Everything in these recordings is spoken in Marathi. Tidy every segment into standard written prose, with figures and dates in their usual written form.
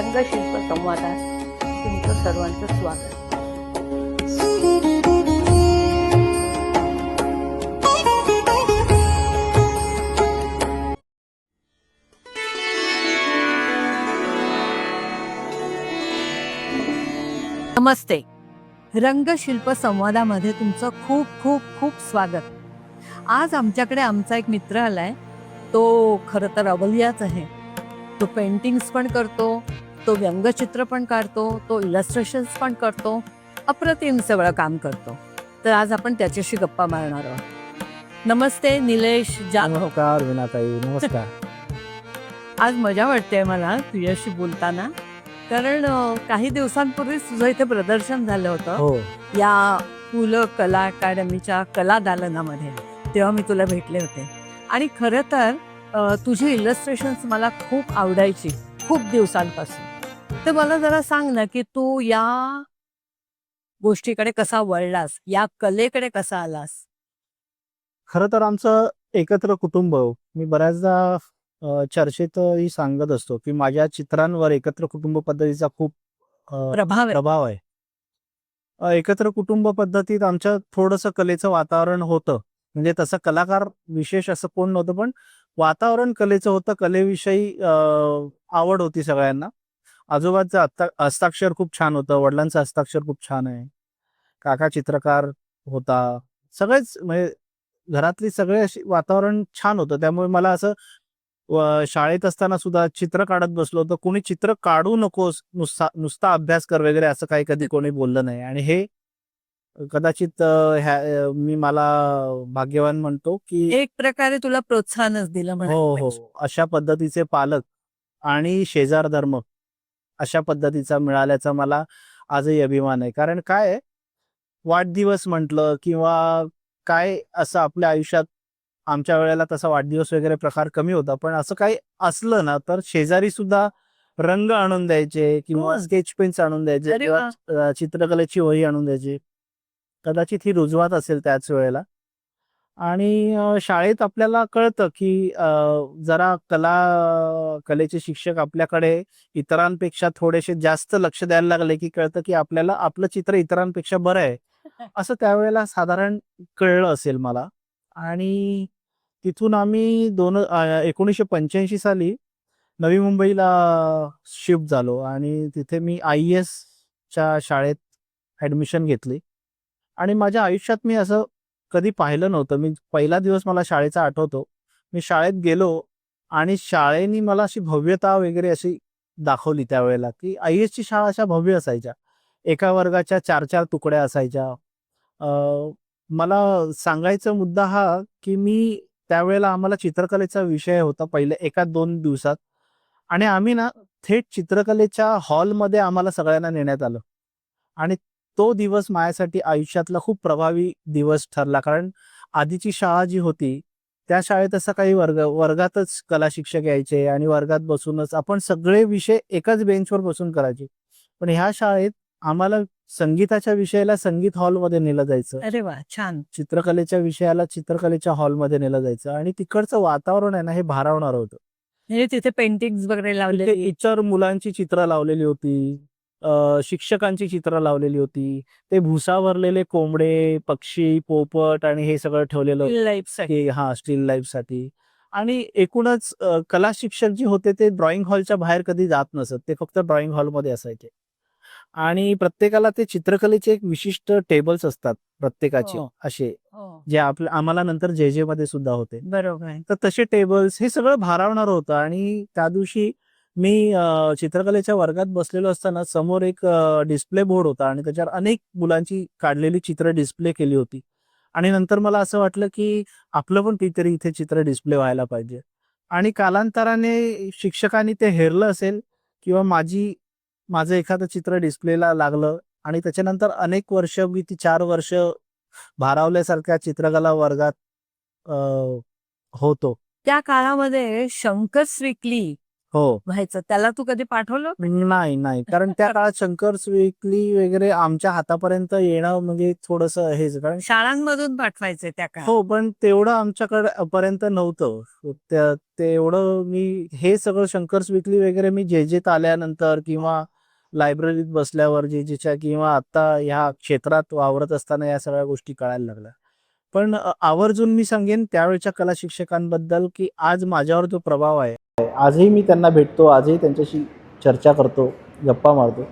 रंगशिल्प संवादात तुमचं सर्वांचं स्वागत. नमस्ते. रंगशिल्प संवादामध्ये तुमचं खूप खूप खूप स्वागत. आज आमच्याकडे आमचा एक मित्र आलाय. तो खरं तर अवलियाच आहे. तो पेंटिंग्स पण करतो, तो व्यंगचित्र पण काढतो, तो इलस्ट्रेशन्स पण करतो, अप्रतिम सगळं काम करतो. तर आज आपण त्याच्याशी गप्पा मारणार आहोत. नमस्ते निलेश जाधव. नमस्कार विनाताई, नमस्कार. आज मजा वाटते मला तुझ्याशी बोलताना, कारण काही दिवसांपूर्वी तुझं इथे प्रदर्शन झालं होतं हो, या पु ल कला अकादमीच्या कला दालनामध्ये. तेव्हा मी तुला भेटले होते आणि खरं तर तुझी इलस्ट्रेशन्स मला खूप आवडायची खूप दिवसांपासून. तर मला जरा सांग ना की तू या गोष्टीकडे कसा वळलास, या कलेकडे कसा आलास? खरं तर आमचं एकत्र कुटुंब, मी बऱ्याचदा चर्चेतही सांगत असतो की माझ्या चित्रांवर एकत्र कुटुंब पद्धतीचा खूप प्रभाव आहे. प्रभाव आहे. एकत्र कुटुंब पद्धतीत आमच्या थोडंसं कलेचं वातावरण होतं. म्हणजे तसं कलाकार विशेष असं कोण नव्हतं, पण वातावरण कलेचं होतं. कलेविषयी आवड होती सगळ्यांना. आजोबांचं हस्ताक्षर खूप छान होतं, वडिलांचं हस्ताक्षर खूप छान आहे. काका चित्रकार होता. सगळेच म्हणजे घरातली सगळे अशी वातावरण छान होतं. त्यामुळे मला असं शाळेत असताना सुद्धा चित्र काढत बसलो तर कोणी चित्र काढू नकोस, नुसता अभ्यास कर वगैरे असं काही कधी कोणी बोललं नाही. आणि हे कदाचित मी मला भाग्यवान म्हणतो की एक प्रकारे तुला प्रोत्साहनच दिलं हो, म्हणायला पाहिजे. हो. अशा पद्धतीचे पालक आणि शेजार धर्म अशा पद्धतीचा मिळाल्याचा मला आजही अभिमान आहे. कारण काय आहे, वाढदिवस म्हटलं किंवा काय असं आपल्या आयुष्यात, आमच्या वेळेला तसा वाढदिवस वगैरे प्रकार कमी होता. पण असं काही असलं ना, तर शेजारी सुद्धा रंग आणून द्यायचे किंवा हो. स्केच पेन्स आणून द्यायचे अरे किंवा वा. चित्रकलेची वही आणून द्यायची. कदाचित ही रुजवात असेल त्याच वेळेला. आणि शाळेत आपल्याला कळतं की जरा कलेचे शिक्षक आपल्याकडे इतरांपेक्षा थोडेसे जास्त लक्ष द्यायला लागले की कळतं की आपल्याला आपलं चित्र इतरांपेक्षा बरं आहे. असं त्यावेळेला साधारण कळलं असेल मला. आणि तिथून आम्ही 1985 साली नवी मुंबईला शिफ्ट झालो आणि तिथे मी IASच्या शाळेत ॲडमिशन घेतली. आणि माझ्या आयुष्यात मी असं कधी पाहिलं नव्हतं. पहिला दिवस मला शाळेचा आठवतो. मी शाळेत गेलो आणि शाळेने मला अशी भव्यता वगैरे अशी दाखवली त्यावेळेला, की IASची शाळा अशा भव्य असायच्या. एका वर्गाच्या 4-4 तुकड्या असायच्या. अ, मला सांगायचा मुद्दा हा, की त्यावेळेला आम्हाला चित्रकलेचा विषय होता पहिल्या 1-2 दिवसात. आणि आम्ही ना थेट चित्रकलेच्या हॉलमध्ये आम्हाला सगळ्यांना नेण्यात आलं. आणि तो दिवस माझ्यासाठी आयुष्यातला खूप प्रभावी दिवस ठरला. कारण आधीची शाळा जी होती, त्या शाळेत असं काही वर्गातच कला शिक्षक यायचे आणि वर्गात बसूनच आपण सगळे विषय एकाच बेंचवर बसून करायचे. पण ह्या शाळेत आम्हाला संगीताच्या विषयाला संगीत हॉलमध्ये नेलं जायचं. अरे वा, छान. चित्रकलेच्या विषयाला चित्रकलेच्या हॉलमध्ये नेलं जायचं आणि तिकडचं वातावरण आहे ना, हे भारावणार होतं. म्हणजे तिथे पेंटिंग्स वगैरे तिथे लावलेली. इतर मुलांची चित्र लावलेली होती. शिक्षकांची चित्र लावलेली होती. ते भुसा भरलेले कोंबडे, पक्षी, पोपट आणि हे सगळं ठेवलेलं लाईफ की हां, स्टिल लाईफसाठी. आणि एकूणच कला शिक्षक जे होते ते ड्रॉइंग हॉलच्या बाहेर कधी जात नसत. ते फक्त ड्रॉइंग हॉलमध्ये असायचे. आणि प्रत्येकाला ते चित्रकलेचे एक विशिष्ट टेबल्स असतात प्रत्येकाचे हो. असे, हो, जे आम्हाला नंतर जे मध्ये सुद्धा होते. बरोबर आहे. तर तसे टेबल्स हे सगळं भारावणार होतं. आणि त्या दिवशी मी चित्रकलेच्या वर्गात बसलेलो असताना समोर एक डिस्प्ले बोर्ड होता आणि त्याच्यावर अनेक मुलांची काढलेली चित्र डिस्प्ले केली होती. आणि नंतर मला असं वाटलं की आपलं पण काहीतरी इथे चित्र डिस्प्ले व्हायला पाहिजे. आणि कालांतराने शिक्षकांनी ते हेरलं असेल किंवा माझं एखादं चित्र डिस्प्लेला लागलं. आणि त्याच्यानंतर अनेक वर्ष मी ती 4 वर्ष भारावल्यासारख्या चित्रकला वर्गात अ, होतो. त्या काळामध्ये शंकर स्विकली हो. व्हायचं, त्याला तू कधी पाठवलं? नाही, नाही. कारण त्या काळात शंकर्स वीकली वगैरे आमच्या हातापर्यंत येणं म्हणजे थोडंसं हेच. कारण शाळांमधून पाठवायचे त्या काळात. हो, पण तेवढं आमच्याकडे पर्यंत नव्हतं. ते एवढं मी हे सगळं शंकर्स वीकली वगैरे मी जे-जेत आल्यानंतर किंवा लायब्ररीत बसल्यावर जे-जेच्या किंवा आता ह्या क्षेत्रात वावरत असताना या सगळ्या गोष्टी कळायला लागल्या. पण आवर्जून मी सांगेन त्यावेळच्या कला शिक्षकांबद्दल, की आज माझ्यावर जो प्रभाव आहे, आजही मी त्यांना भेटतो, आजही त्यांच्याशी चर्चा करतो, गप्पा मारतो.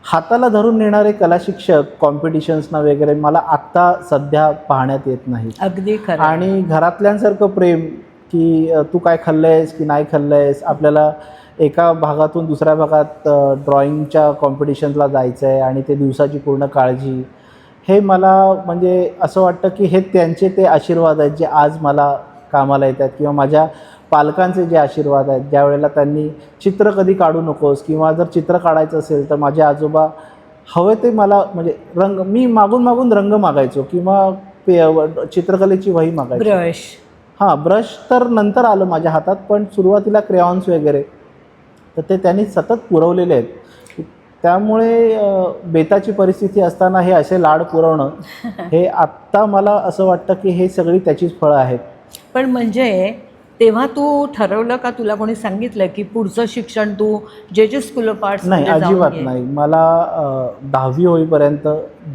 हाताला धरून नेणारे कला शिक्षक कॉम्पिटिशन्सना वगैरे मला आत्ता सध्या पाहण्यात येत नाहीत. अगदी खरं. आणि घरातल्यांसारखं प्रेम, की तू काय खाल्लंयस की नाही खाल्लंयस, आपल्याला एका भागातून दुसऱ्या भागात ड्रॉइंगच्या कॉम्पिटिशनला जायचं आहे आणि ते दिवसाची पूर्ण काळजी, हे मला म्हणजे असं वाटतं की हे त्यांचे ते आशीर्वाद आहेत जे आज मला कामाला येतात, किंवा माझ्या पालकांचे जे आशीर्वाद आहेत, ज्यावेळेला त्यांनी चित्र कधी काढू नकोस, किंवा जर चित्र काढायचं असेल तर माझे आजोबा हवे ते मला म्हणजे रंग, मी मागून मागून रंग मागायचो किंवा चित्रकलेची वही मागायचो. ब्रश. हां, ब्रश तर नंतर आलं माझ्या हातात, पण सुरुवातीला क्रेयॉन्स वगैरे तर ते त्यांनी सतत पुरवलेले आहेत. त्यामुळे बेताची परिस्थिती असताना हे असे लाड पुरवणं हे आत्ता मला असं वाटतं की हे सगळी त्याचीच फळं आहेत. पण म्हणजे तेव्हा तू ठरवलं का, तुला कोणी सांगितलं की पुढचं शिक्षण तू जे स्कूल ऑफ आर्ट्स? नाही, अजिबात नाही. मला 10वी होईपर्यंत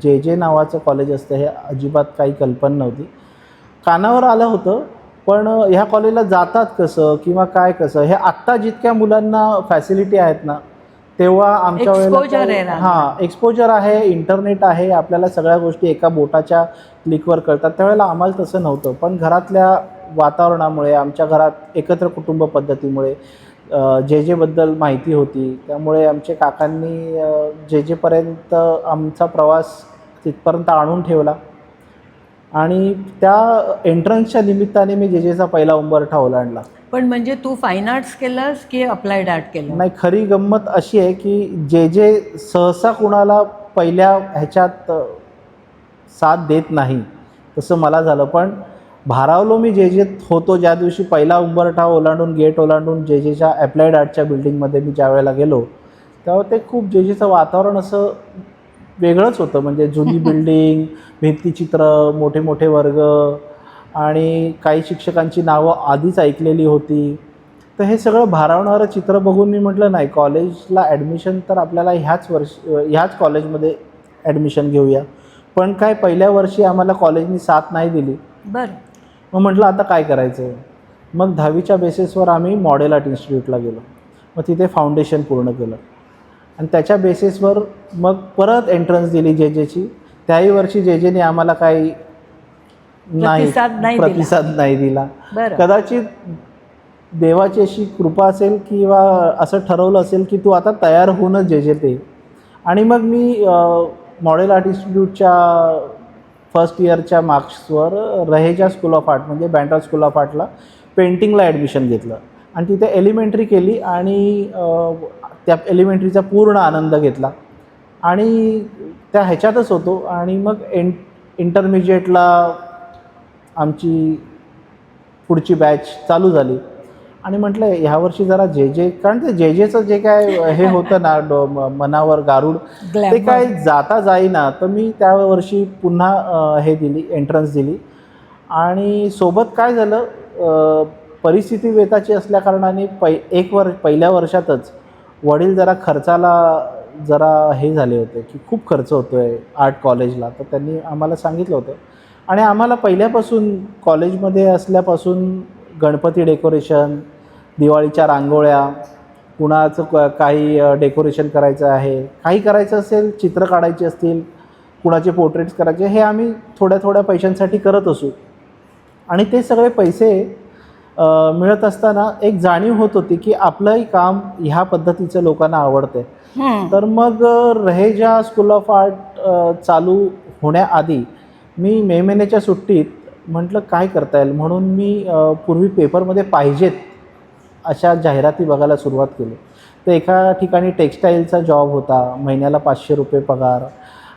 जे नावाचं कॉलेज असतं हे अजिबात काही कल्पना नव्हती. कानावर आलं होतं, पण ह्या कॉलेजला जातात कसं किंवा काय कसं, हे आत्ता जितक्या मुलांना फॅसिलिटी आहेत ना, तेव्हा आमच्या Exposure आहे वेळेला ना. हां, एक्सपोजर आहे, इंटरनेट आहे, आपल्याला सगळ्या गोष्टी एका बोटाच्या क्लिकवर कळतात. त्यावेळेला आम्हाला तसं नव्हतं. पण घरातल्या वातावरणामुळे, आमच्या घरात एकत्र कुटुंब पद्धतीमुळे जे-जेबद्दल माहिती होती, त्यामुळे आमच्या काकांनी जे-जेपर्यंत आमचा प्रवास तिथपर्यंत आणून ठेवला. आणि त्या एंट्रन्सच्या निमित्ताने मी जे-जेचा पहिला उंबरठा ओलांडला. पण म्हणजे तू फाईन आर्ट्स केलंस की अप्लाइड आर्ट केलं? नाही, खरी गंमत अशी आहे की जे सहसा कुणाला पहिल्या ह्याच्यात साथ देत नाही, तसं मला झालं. पण भारावलो मी जे होतो ज्या दिवशी पहिला उंबरठा ओलांडून, गेट ओलांडून जेच्या ॲप्लाइड आर्टच्या बिल्डिंगमध्ये मी ज्यावेळेला गेलो, तेव्हा ते खूप जेचं वातावरण असं वेगळंच होतं. म्हणजे जुनी बिल्डिंग, भित्तिचित्र, मोठे मोठे वर्ग, आणि काही शिक्षकांची नावं आधीच ऐकलेली होती. तर हे सगळं भारावणारं चित्र बघून मी म्हटलं, नाही, कॉलेजला ॲडमिशन तर आपल्याला ह्याच कॉलेजमध्ये ॲडमिशन घेऊया. पण काय, पहिल्या वर्षी आम्हाला कॉलेजनी साथ नाही दिली. बरं. मग म्हटलं आता काय करायचं. मग 10वीच्या बेसिसवर आम्ही मॉडेल आर्ट इन्स्टिट्यूटला गेलो. मग तिथे फाउंडेशन पूर्ण केलं आणि त्याच्या बेसिसवर मग परत एंट्रन्स दिली जेची. त्याही वर्षी जेने आम्हाला काही प्रतिसाद नाही दिला. कदाचित देवाची अशी कृपा असेल किंवा असं ठरवलं असेल की तू आता तयार होऊनच जे ते. आणि मग मी मॉडेल आर्ट इन्स्टिट्यूटच्या फर्स्ट इयरच्या मार्क्सवर रहेजा स्कूल ऑफ आर्ट म्हणजे बँड्रा स्कूल ऑफ आर्टला पेंटिंगला ॲडमिशन घेतलं आणि तिथे एलिमेंटरी केली आणि त्या एलिमेंटरीचा पूर्ण आनंद घेतला आणि त्या ह्याच्यातच होतो. आणि मग इंटरमिजिएटला आमची पुढची बॅच चालू झाली आणि म्हटलं ह्यावर्षी जरा कारण ते जेचं जे काय हे होतं ना मनावर गारूड, ते काय जाता जाईना. तर मी त्या वर्षी पुन्हा हे दिली, एंट्रन्स दिली. आणि सोबत काय झालं, परिस्थिती बेताची असल्याकारणाने पहिल्या वर्षातच वडील जरा खर्चाला जरा हे झाले होते की खूप खर्च होतो आहे आर्ट कॉलेजला. तर त्यांनी आम्हाला सांगितलं होतं आणि आम्हाला पहिल्यापासून कॉलेजमध्ये असल्यापासून गणपती डेकोरेशन, दिवाळीच्या रांगोळ्या, कुणाचं काही डेकोरेशन करायचं आहे, काही करायचं असेल, चित्र काढायची असतील, कुणाचे पोर्ट्रेट्स करायचे, हे आम्ही थोड्या थोड्या पैशांसाठी करत असू. आणि ते सगळे पैसे मिळत असताना एक जाणीव होत होती की आपलंही काम ह्या पद्धतीचं लोकांना आवडते. तर मग रहेजा स्कूल ऑफ आर्ट चालू होण्याआधी मी मे महिन्याच्या सुट्टीत म्हटलं काय करता येईल, म्हणून मी पूर्वी पेपरमध्ये पाहिजेत अशा जाहिराती बघायला सुरुवात केली. तर एका ठिकाणी टेक्स्टाईलचा जॉब होता, महिन्याला 500 रुपये पगार.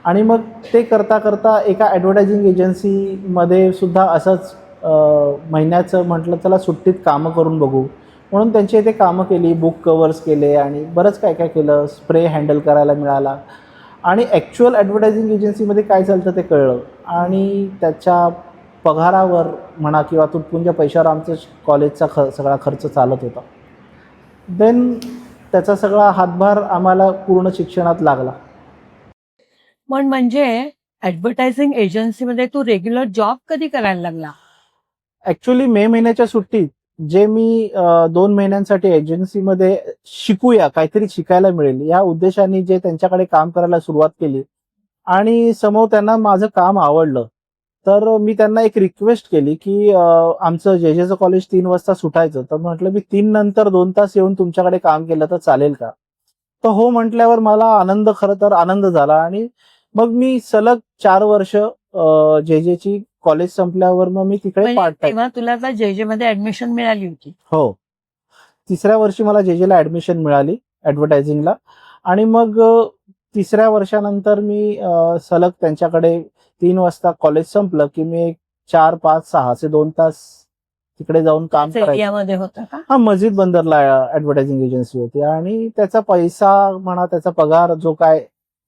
आणि मग ते करता करता एका ॲडव्हर्टायझिंग एजन्सीमध्ये सुद्धा असंच महिन्याचं म्हटलं चला सुट्टीत कामं करून बघू. म्हणून त्यांची इथे कामं केली, बुक कवर्स केले आणि बरंच काय काय केलं. स्प्रे हँडल करायला मिळाला आणि ॲक्च्युअल ॲडव्हर्टायझिंग एजन्सीमध्ये काय चालतं ते कळलं आणि त्याच्या पगारावर म्हणा किंवा तुटपुंज्या पैशावर आमचं कॉलेजचा सगळा खर्च चालत होता. देन त्याचा सगळा हातभार आम्हाला पूर्ण शिक्षणात लागला. पण म्हणजे ऍडव्हर्टायझिंग एजन्सीमध्ये तू रेग्युलर जॉब कधी करायला लागला? ॲक्च्युअली मे महिन्याच्या सुट्टीत जे मी 2 महिन्यांसाठी एजन्सीमध्ये शिकूया, काहीतरी शिकायला मिळेल या उद्देशाने जे त्यांच्याकडे काम करायला सुरुवात केली आणि समोर त्यांना माझं काम आवडलं, तर मी त्यांना एक रिक्वेस्ट केली की आमचं जे कॉलेज 3 वाजता सुटायचं, तर म्हटलं मी 3 नंतर 2 तास येऊन तुमच्याकडे काम केलं तर चालेल का? तर हो म्हटल्यावर मला खरं तर आनंद झाला आणि मग मी सलग 4 वर्ष ची कॉलेज संपल्यावर मग मी तिकडे म्हणजे पार्ट टाइम. तेव्हा तुला आता जे मध्ये ऍडमिशन मिळाली होती? हो, 3ऱ्या वर्षी मला ला ऍडमिशन मिळाली ऍडव्हर्टायझिंगला आणि मग 3ऱ्या वर्षानंतर मी सलग त्यांच्याकडे 3 वाजता कॉलेज संपलं की मी 4, 5, 6 असे 2 तास तिकडे जाऊन काम करायचं. एरियामध्ये होता का? हा, मस्जिद बंदरला ऍडव्हर्टायझिंग एजन्सी होती आणि त्याचा पैसा म्हणा, त्याचा पगार जो काय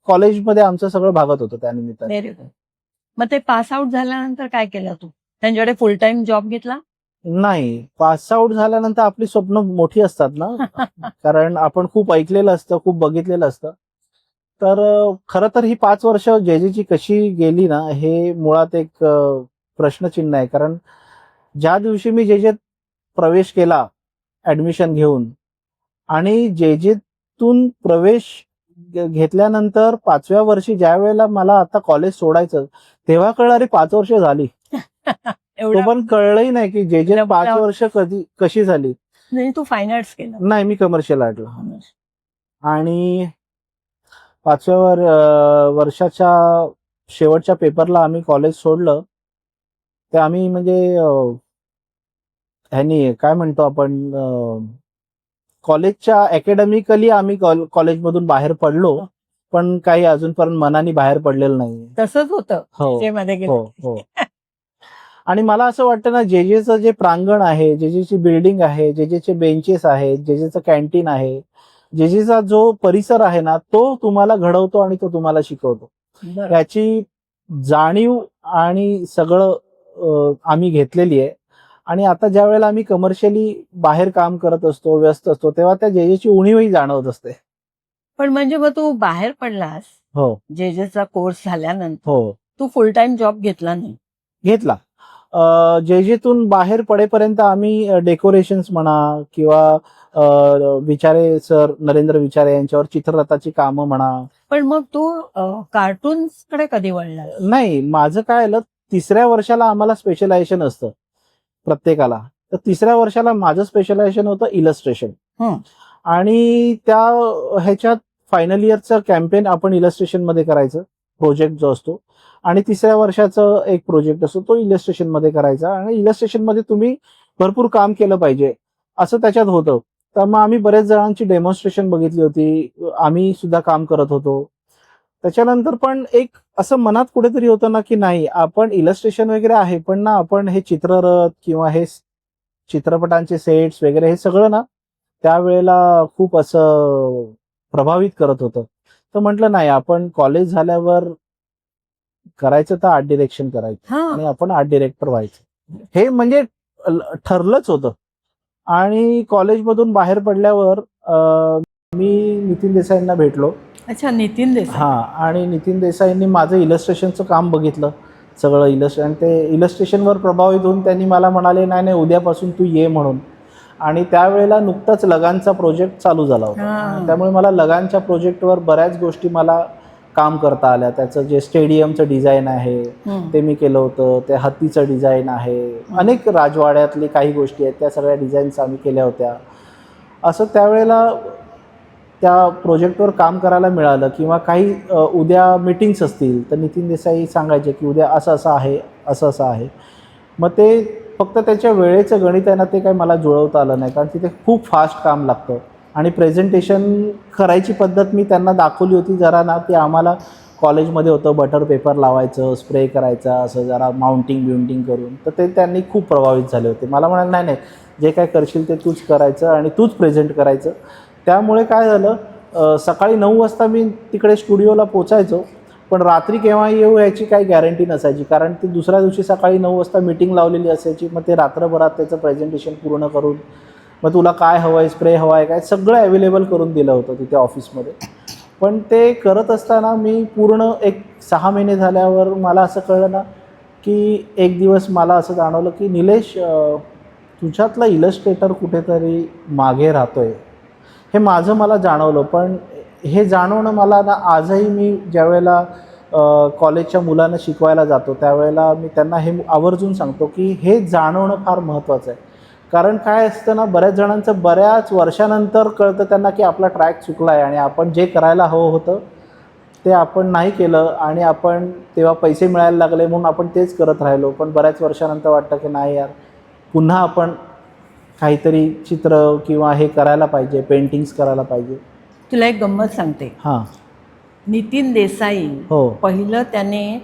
कॉलेजमध्ये आमचं सगळं भागत होतं त्यानिमित्ताने. Very good. मग ते पास आउट झाल्यानंतर काय केलं तू? त्यांच्याकडे फुल टाइम जॉब घेतला? नाही, पास आउट झाल्यानंतर आपली स्वप्न मोठी असतात ना, कारण आपण खूप ऐकलेलं असतं, खूप बघितलेलं असतं. तर खरं तर ही 5 वर्ष ची कशी गेली ना, हे मुळात एक प्रश्नचिन्ह आहे. कारण ज्या दिवशी मी जेत प्रवेश केला ऍडमिशन घेऊन आणि जेतून प्रवेश घेतल्यानंतर 5व्या वर्षी ज्या वेळेला मला आता कॉलेज सोडायचं, तेव्हा कळणारी 5 वर्ष झाली. तो पण कळलंही नाही की जे 5 वर्ष कशी झाली. नाही, तू फाईन आर्ट्स केलं? नाही, मी कमर्शियल आर्टला. आणि 5व्या वर्षाच्या शेवटच्या पेपरला आम्ही कॉलेज सोडलं. ते आम्ही म्हणजे ह्यानी काय म्हणतो आपण, कॉलेजच्या अकॅडमिकली आम्ही कॉलेजमधून बाहेर पडलो, पण काही अजूनपर्यंत मनाने बाहेर पडलेलं नाही. तसंच होतं हो, जे मध्ये हो, गेलं. हो. आणि मला असं वाटतं ना, जेचं जे प्रांगण आहे, जेची बिल्डिंग आहे, जेचे बेंचेस आहेत, जेचं कॅन्टीन आहे, जेचा जो परिसर आहे ना, तो तुम्हाला घडवतो आणि तो तुम्हाला शिकवतो. बरं. याची जाणीव आणि सगळं आम्ही घेतलेली आहे. आणि आता ज्या वेळेला आम्ही कमर्शियली बाहेर काम करत असतो, व्यस्त असतो, तेव्हा त्या जेची उणीवही जाणवत असते. पण म्हणजे मग तू बाहेर पडलास हो, जेचा कोर्स झाल्यानंतर, हो, तू फुल टाइम जॉब घेतला नाही? घेतला. जेतून बाहेर पडेपर्यंत आम्ही डेकोरेशन्स म्हणा किंवा विचारे सर, नरेंद्र विचारे यांच्यावर चित्ररथाची कामं म्हणा. पण मग तू कार्टून्स कडे कधी वळला? नाही, माझं काय आलं, 3ऱ्या वर्षाला आम्हाला स्पेशलायझेशन असतं प्रत्येकाला. तर 3ऱ्या वर्षाला माझं स्पेशलायझेशन होतं इलस्ट्रेशन. आणि त्या ह्याच्यात फायनल इयरचं कॅम्पेन आपण इलस्ट्रेशन मध्ये करायचं, प्रोजेक्ट जो असतो. आणि 3ऱ्या वर्षाचं एक प्रोजेक्ट असतो, तो इलस्ट्रेशन मध्ये करायचा. आणि इलस्ट्रेशन मध्ये तुम्ही भरपूर काम केलं पाहिजे असं त्याच्यात होतं. तर मग आम्ही बरेच जणांची डेमॉन्स्ट्रेशन बघितली होती, आम्ही सुद्धा काम करत होतो. त्याच्यानंतर पण एक असं मनात कुठेतरी होतं ना की नाही, आपण इलस्ट्रेशन वगैरे आहे, पण ना आपण हे चित्ररथ किंवा हे चित्रपटांचे सेट्स वगैरे हे सगळं ना त्यावेळेला खूप असं प्रभावित करत होतं. तर म्हटलं नाही, आपण कॉलेज झाल्यावर करायचं तर आर्ट डिरेक्शन करायचं आणि आपण आर्ट डिरेक्टर व्हायचं, हे म्हणजे ठरलंच होतं. आणि कॉलेजमधून बाहेर पडल्यावर मी नितीन देसाईंना भेटलो. अच्छा, नितीन देसाई. हा, आणि नितीन देसाईंनी माझं इलस्ट्रेशनचं काम बघितलं, सगळं इलस्ट्रेशन. ते इलस्ट्रेशनवर प्रभावित होऊन त्यांनी मला म्हणाले, नाही उद्यापासून तू ये म्हणून. आणि त्यावेळेला नुकताच लगानचा प्रोजेक्ट चालू झाला होता, त्यामुळे मला लगानच्या प्रोजेक्टवर बऱ्याच गोष्टी मला काम करता आल्या. त्याचं जे स्टेडियमचं डिझाईन आहे ते मी केलं होतं, ते हत्तीचं डिझाईन आहे, अनेक राजवाड्यातली काही गोष्टी आहेत त्या सगळ्या डिझाईन्स आम्ही केल्या होत्या. असं त्यावेळेला त्या प्रोजेक्टवर काम करायला मिळालं. किंवा काही उद्या मीटिंग्स असतील तर नितीन देसाई सांगायचे की उद्या असं असं आहे, असं असं आहे. मग ते फक्त त्याच्या वेळेचं गणित आहे ना, ते काही मला जुळवता आलं नाही, कारण तिथे खूप फास्ट काम लागतं. आणि प्रेझेंटेशन करायची पद्धत मी त्यांना दाखवली होती जरा ना, ती आम्हाला कॉलेजमध्ये होतं, बटर पेपर लावायचं, स्प्रे करायचा, असं जरा माउंटिंग करून, तर ते त्यांनी खूप प्रभावित झाले होते. मला म्हणाले, नाही नाही, जे काय करशील ते तूच करायचं आणि तूच प्रेझेंट करायचं. त्यामुळे काय झालं, सकाळी 9 वाजता मी तिकडे स्टुडिओला पोचायचो, पण रात्री केव्हा येऊ याची काही गॅरंटी नसायची, कारण ती दुसऱ्या दिवशी सकाळी 9 वाजता मीटिंग लावलेली असायची. मग ते रात्रभरात त्याचं प्रेझेंटेशन पूर्ण करून, मग तुला काय हवं आहे, स्प्रे हवा आहे काय, सगळं अवेलेबल करून दिलं होतं तिथे ऑफिसमध्ये. पण ते करत असताना मी पूर्ण एक 6 महिने झाल्यावर मला असं कळलं ना, की एक दिवस मला असं जाणवलं की निलेश, तुझ्यातला इलस्ट्रेटर कुठेतरी मागे राहतोय. हे माझं मला जाणवलं. पण हे जाणवणं मला ना, आजही मी ज्यावेळेला कॉलेजच्या मुलांना शिकवायला जातो त्यावेळेला मी त्यांना हे आवर्जून सांगतो की हे जाणवणं फार महत्त्वाचं आहे. कारण काय असतं ना, बऱ्याच जणांचं बऱ्याच वर्षानंतर कळतं त्यांना की आपला ट्रॅक चुकला आहे आणि आपण जे करायला हवं होतं ते आपण नाही केलं, आणि आपण तेव्हा पैसे मिळायला लागले म्हणून आपण तेच करत राहिलो. पण बऱ्याच वर्षानंतर वाटतं की नाही यार, पुन्हा आपण काहीतरी चित्र किंवा हे करायला पाहिजे, पेंटिंग्स करायला पाहिजे. तुला एक गंमत सांगते. हां. नितीन देसाई हो. पहिलं त्याने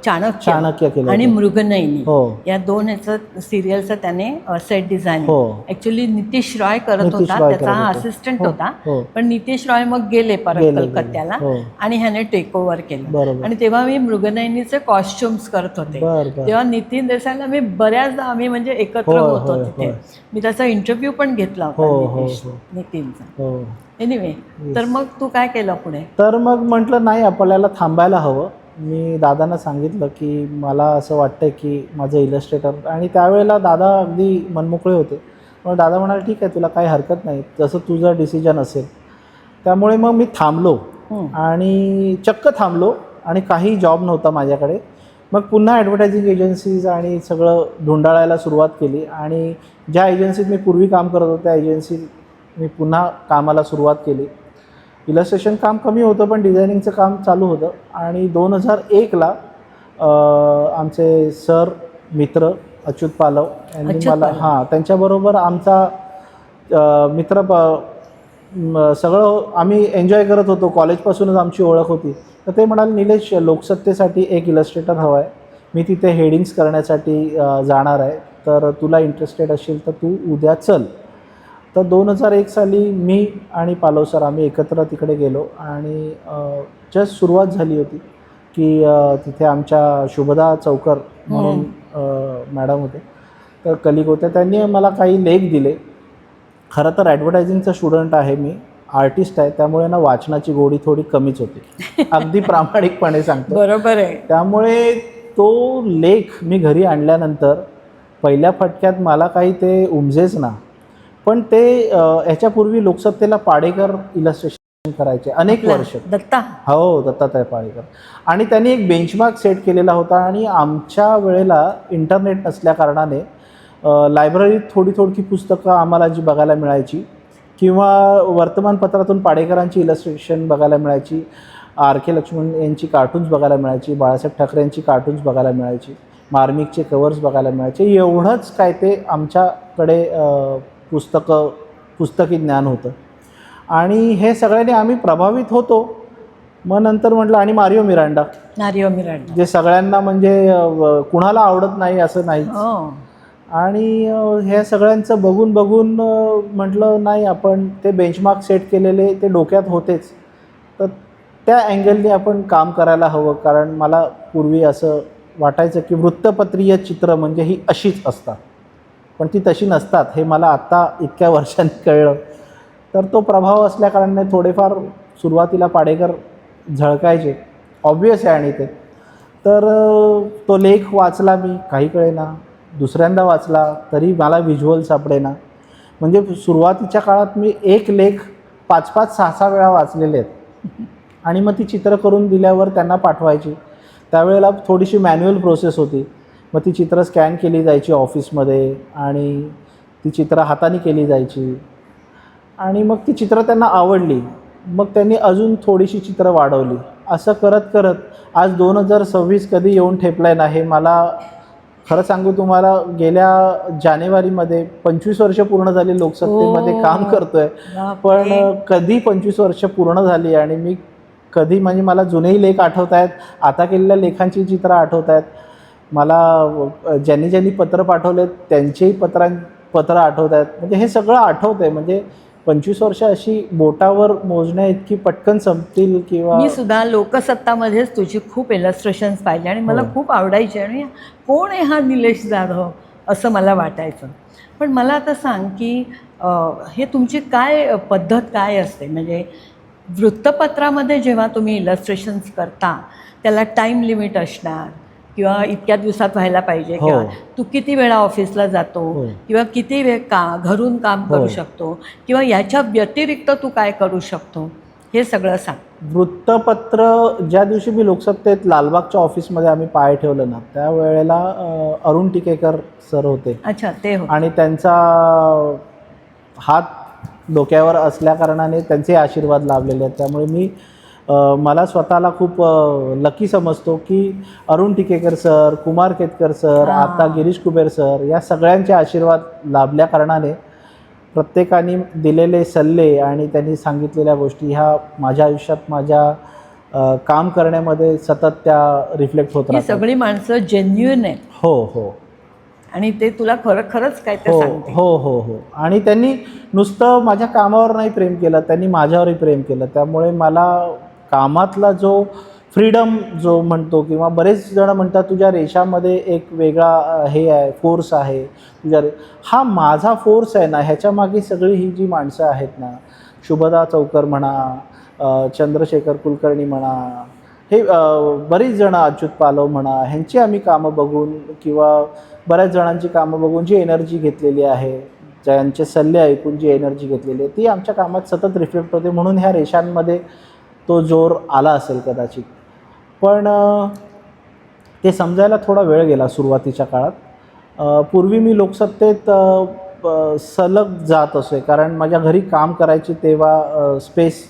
चाणक्य केलं आणि होतं. मृगनयनी हो. या 2 ह्याचं सिरियलचं त्याने सेट डिझाईन. हो. ॲक्च्युली नितीश रॉय करत नितीश होता, रॉय त्याचा करत होता. असिस्टंट हो, होता. हो. पण नितीश रॉय मग गेले परत गेले. कलकत्त्याला, हो. आणि ह्याने टेक ओव्हर केलं. बरोबर. आणि तेव्हा मी मृगनयनीचे कॉस्ट्युम्स करत होते. बरं. तेव्हा नितीन देसाईला मी बऱ्याचदा आम्ही म्हणजे एकत्र होय, होतो होय, तिथे. होय. मी त्याचा इंटरव्ह्यू पण घेतला हो, होता हो, हो. नितीनचा. हो. एनिवे, तर मग तू काय केलं पुढे? तर मग म्हटलं नाही, आपल्याला थांबायला हवं. मी दादांना सांगितलं की मला असं वाटतं की माझं इलस्ट्रेटर, आणि त्यावेळेला दादा अगदी मनमोकळे होते. मग दादा म्हणाले ठीक आहे, तुला काही हरकत नाही, जसं तुझं डिसिजन असेल. त्यामुळे मग मी थांबलो, आणि चक्क थांबलो, आणि काही जॉब नव्हता माझ्याकडे. मग पुन्हा ॲडव्हर्टायझिंग एजन्सीज आणि सगळं ढुंडाळायला सुरुवात केली, आणि ज्या एजन्सीत मी पूर्वी काम करत होतो त्या एजन्सीत मी पुन्हा कामाला सुरुवात केली. इलस्ट्रेशन काम कमी होतं पण डिझायनिंगचं काम चालू होतं. आणि 2001ला आमचे सर मित्र अच्युत पालव यांनी मला त्यांच्याबरोबर आमचा मित्र सगळं आम्ही एन्जॉय करत होतो, कॉलेजपासूनच आमची ओळख होती. तर ते म्हणाले, निलेश, लोकसत्तेसाठी एक इलस्ट्रेटर हवा आहे, मी तिथे हेडिंग्स करण्यासाठी जाणार आहे, तर तुला इंटरेस्टेड असेल तर तू उद्या चल. तर 2001 साली मी आणि पालव सर आम्ही एकत्र तिकडे गेलो, आणि जस्ट सुरुवात झाली होती की तिथे आमच्या शुभदा चौकर म्हणून मॅडम होते, तर कलिग होत्या. त्यांनी मला काही लेख दिले. खरं तर ॲडव्हर्टायझिंगचा स्टुडंट आहे मी, आर्टिस्ट आहे, त्यामुळे ना वाचनाची गोडी थोडी कमीच होती, अगदी प्रामाणिकपणे सांगतो. बरोबर आहे. त्यामुळे तो लेख मी घरी आणल्यानंतर पहिल्या फटक्यात मला काही ते उमजेच ना. पण ते ह्याच्यापूर्वी लोकसत्तेला पाडेकर इलस्ट्रेशन करायचे अनेक वर्ष. दत्ता. हो, दत्तात्रय पाडेकर. आणि त्यांनी एक बेंचमार्क सेट केलेला होता. आणि आमच्या वेळेला इंटरनेट नसल्या कारणाने लायब्ररीत थोडी पुस्तकं आम्हाला जी बघायला मिळायची, किंवा वर्तमानपत्रातून पाडेकरांची इलस्ट्रेशन बघायला मिळायची, आर के लक्ष्मण यांची कार्टून्स बघायला मिळायची, बाळासाहेब ठाकरे यांची कार्टून्स बघायला मिळायची, मार्मिकचे कवर्स बघायला मिळायचे. एवढंच काय ते आमच्याकडे पुस्तकी ज्ञान होतं. आणि हे सगळ्यांनी आम्ही प्रभावित होतो. मग नंतर म्हटलं, आणि मारिओ मिरांडा जे सगळ्यांना म्हणजे कुणाला आवडत नाही असं नाही. आणि हे सगळ्यांचं बघून म्हटलं नाही, आपण ते बेंचमार्क सेट केलेले ते डोक्यात होतेच, तर त्या अँगलने आपण काम करायला हवं. कारण मला पूर्वी असं वाटायचं की वृत्तपत्रीय चित्र म्हणजे ही अशीच असतात, पण ती तशी नसतात, हे मला आत्ता इतक्या वर्षांनी कळलं. तर तो प्रभाव असल्याकारणाने थोडेफार सुरुवातीला पाडेकर झळकायचे, ऑब्वियस आहे. आणि ते तर तो लेख वाचला मी, काही कळेना. दुसऱ्यांदा वाचला तरी मला व्हिज्युअल सापडेना. म्हणजे सुरुवातीच्या काळात मी एक लेख 5-5, 6-6 वेळा वाचलेले आहेत. आणि मग ती चित्र करून दिल्यावर त्यांना पाठवायची. त्यावेळेला थोडीशी मॅन्युअल प्रोसेस होती. मग ती चित्र स्कॅन केली जायची ऑफिसमध्ये, आणि ती चित्र हाताने केली जायची, आणि मग ती चित्र त्यांना आवडली. मग त्यांनी अजून थोडीशी चित्र वाढवली. असं करत करत आज 2026 कधी येऊन ठेपलाय ना, हे मला खरं सांगू तुम्हाला, गेल्या जानेवारीमध्ये 25 वर्ष पूर्ण झाली लोकसत्तेमध्ये काम करतोय. पण कधी 25 वर्ष पूर्ण झाली आणि मी कधी म्हणजे मला जुनेही लेख आठवत आहेत, आता केलेल्या लेखांची चित्र आठवत आहेत. मला ज्यांनी ज्यांनी पत्र पाठवलेत त्यांचेही पत्र आठवत आहेत. म्हणजे हे सगळं आठवत आहे. म्हणजे 25 वर्ष अशी बोटावर मोजण्या इतकी पटकन संपतील किंवा मी सुद्धा लोकसत्तामध्येच तुझी खूप इलस्ट्रेशन्स पाहिले आणि मला हो. खूप आवडायचे आणि कोण आहे हा निलेश जाधव असं मला वाटायचं. पण मला आता सांग की हे तुमची काय पद्धत काय असते? म्हणजे वृत्तपत्रामध्ये जेव्हा तुम्ही इलस्ट्रेशन्स करता त्याला टाईम लिमिट असणार किंवा इतक्या दिवसात व्हायला पाहिजे हो. किंवा तू किती वेळा ऑफिसला जातो हो. किंवा किती वेळ घरून काम हो. करू शकतो किंवा याच्या व्यतिरिक्त तू काय करू शकतो हे सगळं सांग. वृत्तपत्र ज्या दिवशी मी लोकसत्तेत लालबागच्या ऑफिसमध्ये आम्ही पाय ठेवलं ना, त्यावेळेला अरुण टिकेकर सर होते अच्छा, ते हो. आणि त्यांचा हात डोक्यावर असल्या कारणाने त्यांचे आशीर्वाद लाभलेले आहेत. त्यामुळे मी मला स्वतःला खूप लकी समजतो की अरुण टिकेकर सर, कुमार केतकर सर, हां. आता गिरीश कुबेर सर या सगळ्यांचे आशीर्वाद लाभल्या कारणाने प्रत्येकाने दिलेले सल्ले आणि त्यांनी सांगितलेल्या गोष्टी ह्या माझ्या आयुष्यात माझ्या काम करण्यामध्ये सतत त्या रिफ्लेक्ट होत ही राहतात. सगळी माणसं जेन्युइन आहेत हो हो आणि ते तुला खरंच काय ते हो सांगते. हो हो हो आणि त्यांनी नुसतं माझ्या कामावर नाही प्रेम केलं, त्यांनी माझ्यावरही प्रेम केलं. त्यामुळे मला कामातला जो फ्रीडम जो म्हणतो किंवा बरेच जण म्हणतात तुझ्या रेषामध्ये एक वेगळा हे आहे, फोर्स आहे हा माझा फोर्स आहे ना. ह्याच्या मागे सगळी ही जी माणसं आहेत ना, शुभदा चौकर म्हणा, चंद्रशेखर कुलकर्णी म्हणा, हे बरीच जणं, अच्युत पालव म्हणा, ह्यांची आम्ही कामं बघून किंवा बऱ्याच जणांची कामं बघून जी एनर्जी घेतलेली आहे, ज्यांचे सल्ले ऐकून जी एनर्जी घेतलेली आहे ती आमच्या कामात सतत रिफ्लेक्ट होते. म्हणून ह्या रेषांमध्ये तो जोर आला असेल कदाचित. पण ते समजायला थोडा वेळ गेला सुरुवातीच्या काळात. पूर्वी मी लोकसत्तेत सलग जात असे, कारण माझ्या घरी काम करायची तेव्हा स्पेस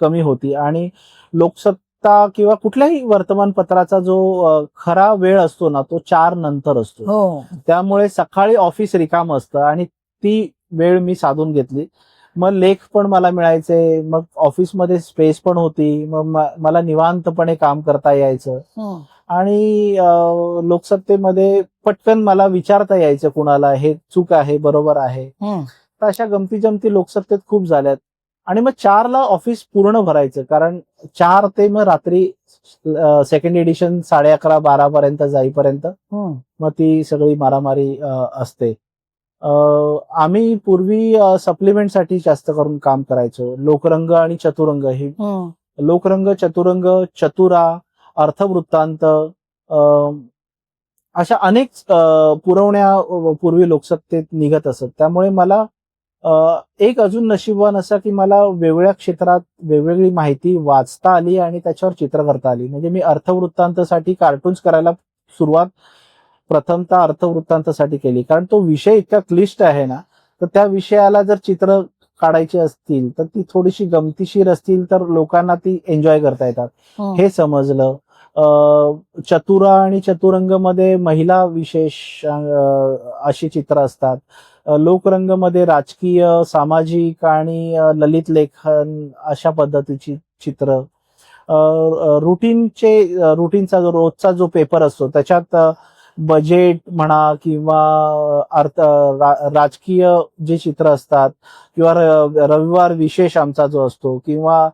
कमी होती आणि लोकसत्ता किंवा कुठल्याही वर्तमानपत्राचा जो खरा वेळ असतो ना तो 4 नंतर असतो. हो. त्यामुळे सकाळी ऑफिस रिकामं असतं आणि ती वेळ मी साधून घेतली. मग लेख पण मला मिळायचे, मग ऑफिसमध्ये स्पेस पण होती, मग मला निवांतपणे काम करता यायचं आणि लोकसत्तेमध्ये पटकन मला विचारता यायचं कुणाला, हे चूक आहे बरोबर आहे. तर अशा गमती जमती लोकसत्तेत खूप झाल्यात. आणि मग 4ला ऑफिस पूर्ण भरायचं, कारण 4 ते मग रात्री सेकंड एडिशन 11:30-12 पर्यंत जाईपर्यंत मग ती सगळी मारामारी असते. आम्ही पूर्वी सप्लिमेंटसाठी जास्त करून काम करायचो. लोकरंग आणि चतुरंग ही लोकरंग, चतुरंग, चतुरा, अर्थवृत्तांत अशा अनेक पुरवण्या पूर्वी लोकसत्तेत निघत असत. त्यामुळे मला एक अजून नशीबवान असा की मला वेगवेगळ्या क्षेत्रात वेगवेगळी माहिती वाचता आली आणि त्याच्यावर चित्र करता आली. म्हणजे मी अर्थवृत्तांतसाठी कार्टून्स करायला सुरुवात प्रथमतः अर्थवृत्तांतसाठी केली, कारण तो विषय इतका क्लिष्ट आहे ना, तर त्या विषयाला जर चित्र काढायची असतील तर ती थोडीशी गमतीशीर असतील तर लोकांना ती एन्जॉय करता येतात हे समजलं. चतुरा आणि चतुरंग मध्ये महिला विशेष अशी चित्र असतात. लोकरंगमध्ये राजकीय, सामाजिक आणि ललित लेखन अशा पद्धतीची चित्र. रुटीनचा जो रोजचा जो पेपर असतो त्याच्यात बजेट म्हणा किंवा राजकीय जे चित्र असतात किंवा रविवार विशेष आमचा जो असतो किंवा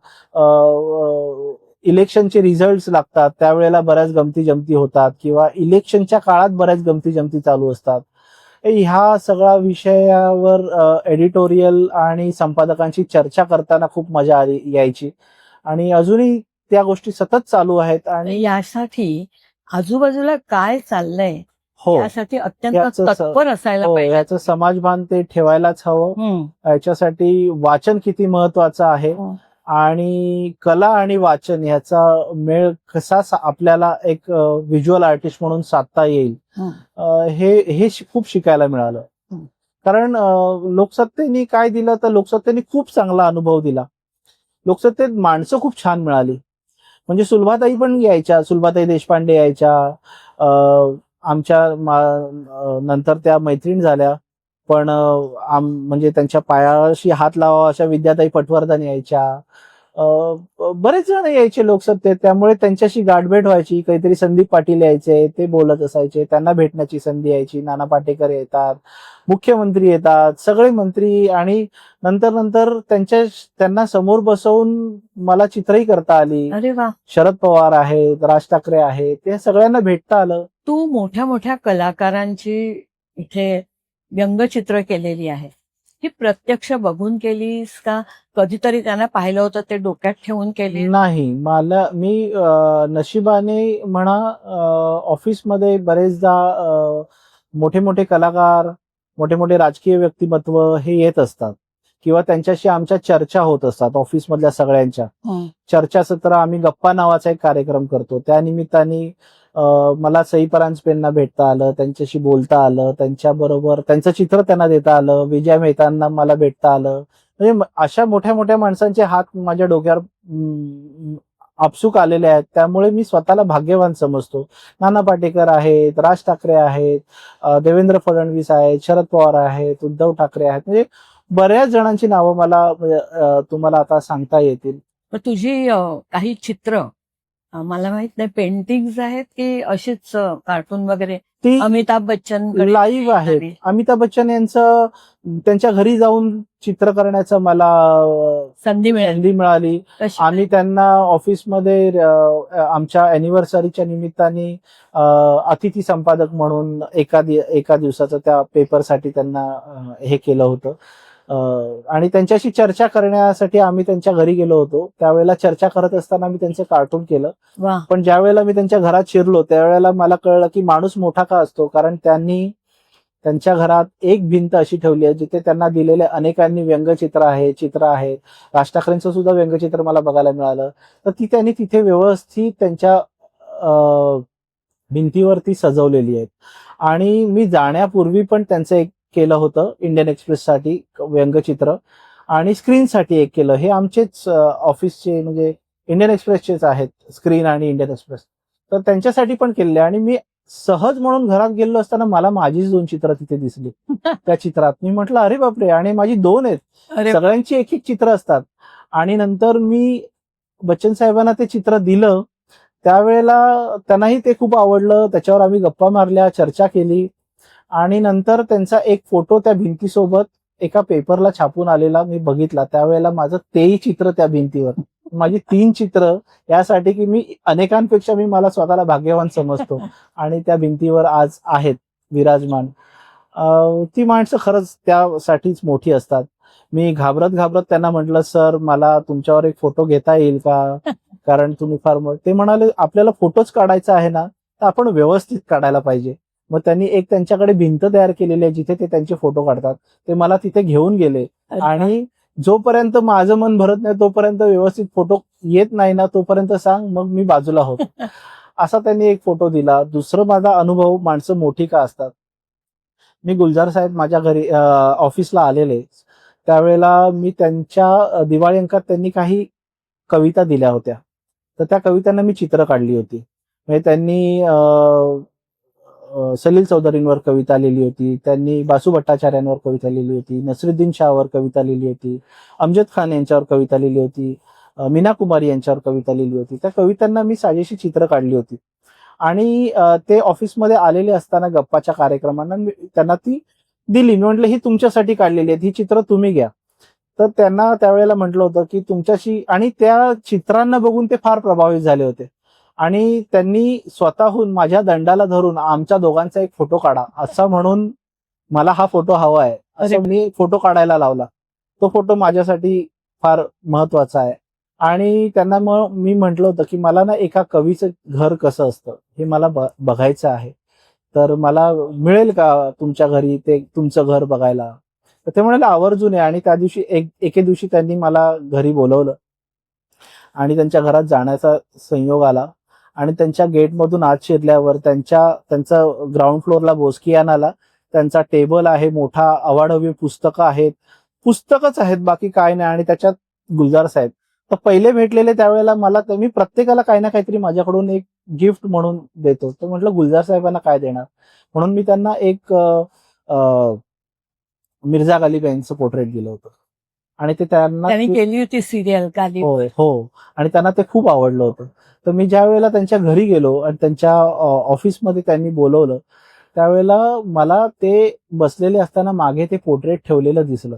इलेक्शनचे रिझल्ट्स लागतात त्यावेळेला बऱ्याच गमती जमती होतात किंवा इलेक्शनच्या काळात बऱ्याच गमती जमती चालू असतात. ह्या सगळ्या विषयावर एडिटोरियल आणि संपादकांची चर्चा करताना खूप मजा यायची आणि अजूनही त्या गोष्टी सतत चालू आहेत. आणि यासाठी आजूबाजूला काय चाललंय यासाठी अत्यंत तत्पर असायला पाहिजे. याचं समाजभान ते ठेवायलाच हवं. याच्यासाठी वाचन किती महत्वाचं आहे आणि कला आणि वाचन ह्याचा मेळ कसा आपल्याला एक व्हिज्युअल आर्टिस्ट म्हणून साधता येईल हे खूप शिकायला मिळालं. कारण लोकसत्तेने काय दिलं तर लोकसत्तेने खूप चांगला अनुभव दिला. लोकसत्तेत माणसं खूप छान मिळाली. म्हणजे सुलभाताई पण यायच्या, सुलभाताई देशपांडे यायच्या, आमच्या नंतर त्या मैत्रीण झाल्या. पण म्हणजे त्यांच्या पायाशी हात लावा अशा विद्याताई पटवर्धन यायच्या. बरेच जण यायचे लोकसत्तेत, त्यामुळे त्यांच्याशी गाठभेट व्हायची. काहीतरी संदीप पाटील यायचे, ते बोलत असायचे, त्यांना भेटण्याची संधी यायची. नाना पाटेकर येतात, मुख्यमंत्री येतात, सगळे मंत्री. आणि नंतर नंतर त्यांना समोर बसवून मला चित्रही करता आली. अरे वा. शरद पवार आहेत, राज ठाकरे आहेत, ते सगळ्यांना भेटता आलं. तू मोठ्या मोठ्या कलाकारांची इथे व्यंगचित्र केलेली आहे, ही प्रत्यक्ष बघून केलीस का कधीतरी त्यांना पाहिलं होतं ते डोक्यात ठेवून केली? नाही, मी नशिबाने म्हणा, ऑफिसमध्ये बरेचदा मोठे मोठे कलाकार, मोठे मोठे राजकीय व्यक्तिमत्व हे येत असतात किंवा त्यांच्याशी आमच्या चर्चा होत असतात. ऑफिसमधल्या सगळ्यांच्या चर्चासत्र, आम्ही गप्पा नावाचा एक कार्यक्रम करतो. त्या निमित्ताने मला सई परांजपेंना भेटता आलं, त्यांच्याशी बोलता आलं, त्यांच्याबरोबर त्यांचं चित्र त्यांना देता आलं. विजय मेहतांना मला भेटता आलं. म्हणजे अशा मोठ्या मोठ्या माणसांचे हात माझ्या डोक्यावर आपसूक आलेले आहेत. त्यामुळे मी स्वतःला भाग्यवान समजतो. नाना पाटेकर आहेत, राज ठाकरे आहेत, देवेंद्र फडणवीस आहेत, शरद पवार आहेत, उद्धव ठाकरे आहेत. म्हणजे बऱ्याच जणांची नावं मला तुम्हाला आता सांगता येतील. पण तुझी काही चित्र मला माहित नाही, पेंटिंग्स आहेत की अशीच कार्टून वगैरे? ती अमिताभ बच्चन लाईव्ह आहेत. अमिताभ बच्चन यांचं त्यांच्या घरी जाऊन चित्र करण्याचं मला संधी मिळाली. आम्ही त्यांना ऑफिसमध्ये आमच्या अॅनिव्हर्सरीच्या निमित्ताने अतिथी संपादक म्हणून एका दिवसाचं त्या पेपरसाठी त्यांना हे केलं होतं. आणि त्यांच्याशी चर्चा करण्यासाठी आम्ही त्यांच्या घरी गेलो होतो. त्यावेळेला चर्चा करत असताना मी त्यांचं कार्टून केलं. पण ज्या वेळेला मी त्यांच्या घरात शिरलो त्यावेळेला मला कळलं की माणूस मोठा का असतो, कारण त्यांनी त्यांच्या घरात एक भिंत अशी ठेवली आहे जिथे त्यांना दिलेले अनेकांनी व्यंगचित्र आहेत. राज ठाकरेंचं सुद्धा व्यंगचित्र मला बघायला मिळालं. तर ती त्यांनी तिथे व्यवस्थित त्यांच्या भिंतीवरती सजवलेली आहेत. आणि मी जाण्यापूर्वी पण त्यांचं एक केलं होतं इंडियन एक्सप्रेससाठी व्यंगचित्र, आणि स्क्रीनसाठी एक केलं. हे आमचेच ऑफिसचे म्हणजे इंडियन एक्सप्रेसचेच आहेत, स्क्रीन आणि इंडियन एक्सप्रेस. तर त्यांच्यासाठी पण केलेले. आणि मी सहज म्हणून घरात गेलो असताना मला माझीच 2 चित्र तिथे दिसली त्या चित्रात. मी म्हटलं अरे बापरे, आणि माझी 2 आहेत. सगळ्यांची एक एक चित्र असतात. आणि नंतर मी बच्चन साहेबांना ते चित्र दिलं. त्यावेळेला त्यांनाही ते खूप आवडलं. त्याच्यावर आम्ही गप्पा मारल्या, चर्चा केली. आणि नंतर त्यांचा एक फोटो त्या भिंतीसोबत एका पेपरला छापून आलेला मी बघितला. त्यावेळेला माझं तेही चित्र त्या भिंतीवर, माझी 3 चित्र, यासाठी की मी अनेकांपेक्षा मला स्वतःला भाग्यवान समजतो. आणि त्या भिंतीवर आज आहेत विराजमान. ती माणसं खरंच त्यासाठीच मोठी असतात. मी घाबरत त्यांना म्हटलं, सर मला तुमच्यावर एक फोटो घेता येईल का, कारण तुम्ही फार ते म्हणाले आपल्याला फोटोच काढायचा आहे ना, तर आपण व्यवस्थित काढायला पाहिजे. मग त्यांनी एक त्यांच्याकडे भिंत तयार केलेली आहे जिथे ते त्यांचे फोटो काढतात. ते मला तिथे घेऊन गेले. आणि जोपर्यंत माझं मन भरत नाही तोपर्यंत, व्यवस्थित फोटो येत नाही ना तोपर्यंत सांग, मग मी बाजूला होतो. असा त्यांनी एक फोटो दिला. दुसरं माझा अनुभव, माणसं मोठी का असतात. मी गुलजार साहेब माझ्या घरी ऑफिसला आलेले, त्यावेळेला मी त्यांच्या दिवाळी अंकात त्यांनी काही कविता दिल्या होत्या. तर त्या कवितांना मी चित्र काढली होती. म्हणजे त्यांनी सलील चौधरींवर कविता लिहिली होती, त्यांनी बासू भट्टाचार्यांवर कविता लिहिली होती, नसरुद्दीन शाहवर कविता लिहिली होती, अमजद खान यांच्यावर कविता लिहिली होती, मीना कुमारी यांच्यावर कविता लिहिली होती. त्या कवितांना मी साजेशी चित्र काढली होती. आणि ते ऑफिसमध्ये आलेले असताना गप्पाच्या कार्यक्रमांना त्यांना ती दिली. मी म्हटलं ही तुमच्यासाठी काढलेली आहेत, ही चित्र तुम्ही घ्या. तर त्यांना त्यावेळेला म्हटलं होतं की तुमच्याशी, आणि त्या चित्रांना बघून ते फार प्रभावित झाले होते. आणि त्यांनी स्वतःहून माझ्या दंडाला धरून आमच्या दोघांचा एक फोटो काढा असं म्हणून, मला हा फोटो हवा आहे असं मी फोटो काढायला लावला. तो फोटो माझ्यासाठी फार महत्वाचा आहे. आणि त्यांना मग मी म्हटलं होतं की मला ना एका कवीचं घर कसं असतं हे मला बघायचं आहे, तर मला मिळेल का तुमच्या घरी ते तुमचं घर बघायला. तर ते म्हणाले आवर्जून आहे. आणि त्या दिवशी एके दिवशी त्यांनी मला घरी बोलवलं आणि त्यांच्या घरात जाण्याचा संयोग आला. आणि त्यांच्या गेटमधून आत शिरल्यावर त्यांचा ग्राउंड फ्लोअरला बोस्कियान आला. त्यांचा टेबल आहे मोठा, अवाढव्य पुस्तकं आहेत, पुस्तकच आहेत, बाकी काय नाही. आणि त्याच्यात गुलजार साहेब तर पहिले भेटलेले त्यावेळेला मला, मी प्रत्येकाला काही ना काहीतरी माझ्याकडून एक गिफ्ट म्हणून देतो. तर म्हटलं गुलजार साहेबांना काय देणार, म्हणून मी त्यांना एक मिर्झा गालिब यांचं पोर्ट्रेट दिलं होतं. आणि ते त्यांना त्यांनी केली होती सिरियल गाली. हो हो, आणि त्यांना ते खूप आवडलं होतं. तर मी ज्या वेळेला त्यांच्या घरी गेलो आणि त्यांच्या ऑफिसमध्ये त्यांनी बोलवलं, त्यावेळेला मला ते बसलेले असताना मागे ते पोर्ट्रेट ठेवलेलं दिसलं.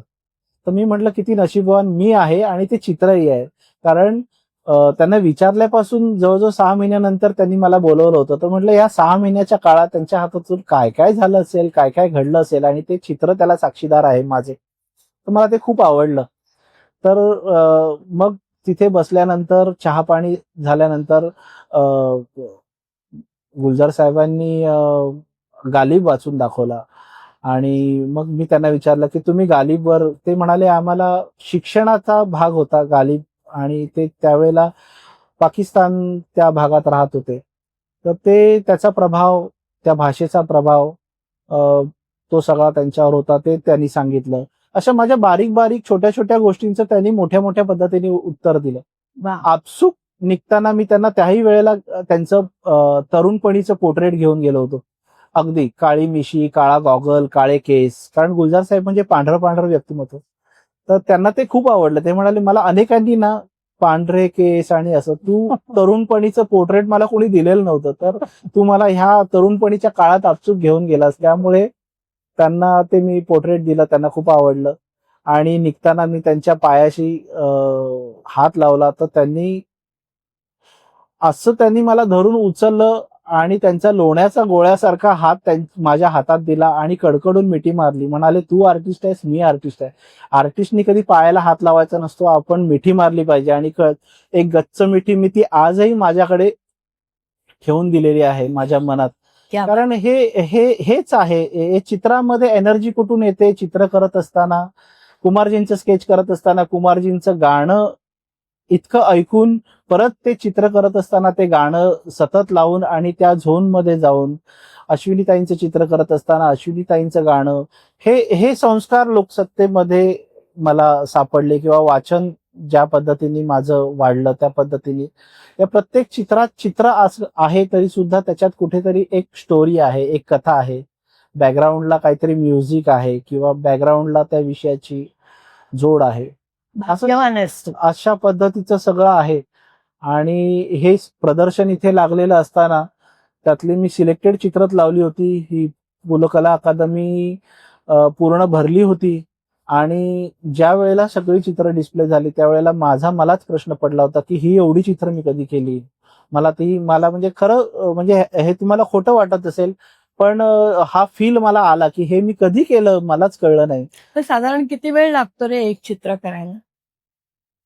तर मी म्हटलं किती नशीबवान मी आहे आणि ते चित्रही आहे. कारण त्यांना विचारल्यापासून जवळजवळ 6 महिन्यानंतर त्यांनी मला बोलवलं होतं. तर म्हटलं या 6 महिन्याच्या काळात त्यांच्या हातातून काय काय झालं असेल, काय काय घडलं असेल, आणि ते चित्र त्याला साक्षीदार आहे माझे. तर मला ते खूप आवडलं. तर मग तिथे बसल्यानंतर चहा-पाणी झाल्यानंतर गुलजार साहेबांनी गालिब वाचून दाखवला आणि मग मी त्यांना विचारलं, की तुम्ही गालिबवर, ते म्हणाले आम्हाला शिक्षणाचा भाग होता गालिब, आणि ते त्यावेळेला पाकिस्तान त्या भागात राहत होते. तर ते त्याचा प्रभाव, त्या भाषेचा प्रभाव तो सगळा त्यांच्यावर होता, ते त्यांनी सांगितलं. अशा माझ्या बारीक-बारीक, छोट्या-छोट्या गोष्टींचं त्यांनी मोठ्या-मोठ्या पद्धतीने उत्तर दिलं. वा. आपसूक निघताना मी त्यांना त्याही वेळेला त्यांचं तरुणपणीचं पोर्ट्रेट घेऊन गेलो होतो. अगदी काळी मिशी, काळा गॉगल, काळे केस. कारण गुलजार साहेब म्हणजे पांढरं-पांढरं व्यक्तिमत्व. तर त्यांना ते खूप आवडलं. ते म्हणाले, "मला अनेकांनी ना पांढरे केस आणि असं, तू तरुणपणीचं पोर्ट्रेट मला कोणी दिलेलं नव्हतं. तर तू मला ह्या तरुणपणीच्या काळात आपसूक घेऊन गेलास." त्यामुळे त्यांना ते मी पोर्ट्रेट दिलं. त्यांना खूप आवडलं आणि निघताना मी त्यांच्या पायाशी हात लावला. तर त्यांनी मला धरून उचललं आणि त्यांचा लोण्याचा गोळ्यासारखा हात माझ्या हातात दिला आणि कडकडून मिठी मारली. म्हणाले, "तू आर्टिस्ट आहेस, मी आर्टिस्ट आहे. आर्टिस्टनी कधी पायाला हात लावायचा नसतो, आपण मिठी मारली पाहिजे." आणि एक गच्च मिठी मी ती आजही माझ्याकडे ठेवून दिलेली आहे माझ्या मनात. क्या कारण हेच आहे. हे चित्रामध्ये एनर्जी कुठून येते? चित्र करत असताना, कुमारजींचं स्केच करत असताना, कुमारजींचं गाणं इतकं ऐकून, परत ते चित्र करत असताना ते गाणं सतत लावून आणि त्या झोनमध्ये जाऊन, अश्विनीताईंचं चित्र करत असताना अश्विनीताईंचं गाणं, हे संस्कार लोकसत्तेमध्ये मला सापडले, किंवा वाचन ज्या पद्धतीने माझं वाढलं त्या पद्धतीने. या प्रत्येक चित्रात चित्र आहे तरी सुद्धा त्याच्यात कुठेतरी एक स्टोरी आहे, एक कथा आहे. बॅकग्राऊंडला काहीतरी म्युझिक आहे किंवा बॅकग्राऊंडला त्या विषयाची जोड आहे. भाग्यवान आहेस तू. अशा पद्धतीचं सगळं आहे. आणि हे प्रदर्शन इथे लागलेलं असताना त्यातली मी सिलेक्टेड चित्रच लावली होती. ही पु ल कला अकादमी पूर्ण भरली होती आणि ज्या वेळेला सगळी चित्र डिस्प्ले झाली त्यावेळेला मलाच प्रश्न पडला होता, की ही एवढी चित्र मी कधी केली? मला म्हणजे खरं म्हणजे हे तुम्हाला खोटं वाटत असेल, पण हा फील मला आला, की हे मी कधी केलं मलाच कळलं नाही. तर साधारण किती वेळ लागतो रे एक चित्र करायला?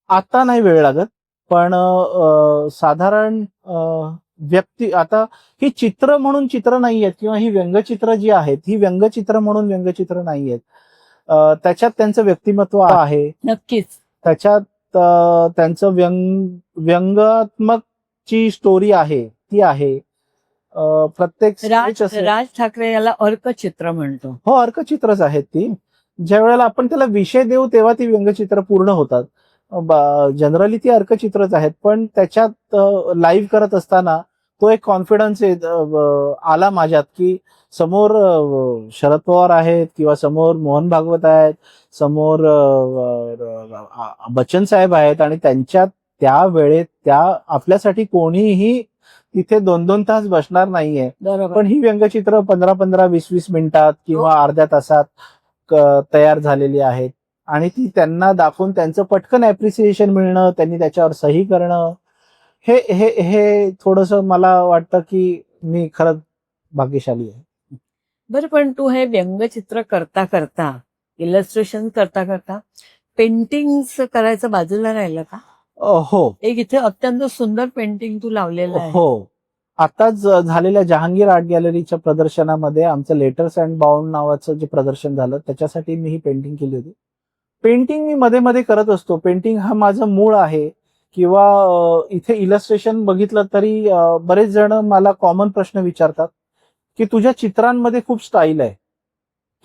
आता नाही वेळ लागत, पण साधारण आता ही चित्र म्हणून चित्र नाहीयेत, किंवा ही व्यंगचित्र जी आहेत, ही व्यंगचित्र म्हणून व्यंगचित्र नाहीयेत. त्याच्यात त्यांचं व्यक्तिमत्व आहे. नक्कीच. त्याच्यात त्यांचं व्यंगात्मक जी स्टोरी आहे ती आहे. प्रत्येक sketch असेल. राज ठाकरे याला अर्कचित्र म्हणतो. हो, अर्कचित्रच आहेत ती. ज्या वेळेला आपण त्याला विषय देऊ तेव्हा ती व्यंगचित्र पूर्ण होतात. जनरली ती अर्कचित्रच आहेत, पण त्याच्यात लाईव्ह करत असताना तो एक कॉन्फिडन्स आला माझ्यात, की समोर शरद पवार आहेत, किंवा समोर मोहन भागवत आहेत, समोर बच्चन साहेब आहेत, आणि त्यांच्या त्या वेळेत आपल्यासाठी कोणीही तिथे 2-2 तास बसणार नाहीये. बरोबर. पण ही व्यंगचित्र 15-15, 20-20 मिनिटात किंवा अर्ध्या तासात तयार झालेली आहेत. आणि ती त्यांना दाखवून त्यांचं पटकन ऍप्रिसिएशन मिळणं, त्यांनी त्याच्यावर सही करणं, हे थोडंसं मला वाटतं की मी खरंच भाग्यशाली आहे. बरं, पण तू हे व्यंगचित्र करता करता, इलस्ट्रेशन करता करता पेंटिंग करायचं बाजूला राहिलं का? हो एक इथे अत्यंत सुंदर पेंटिंग तू लावलेलं आहे. हो. आताच झालेल्या जहांगीर आर्ट गॅलरीच्या प्रदर्शनामध्ये आमचं लेटर्स अँड बाउंड नावाचं जे प्रदर्शन झालं त्याच्यासाठी मी ही पेंटिंग केली होती. पेंटिंग मी मध्ये मध्ये करत असतो. पेंटिंग हा माझं मूळ आहे. किंवा इथे इलस्ट्रेशन बघितलं तरी बरेच जण मला कॉमन प्रश्न विचारतात, की तुझ्या चित्रांमध्ये खूप स्टाईल आहे.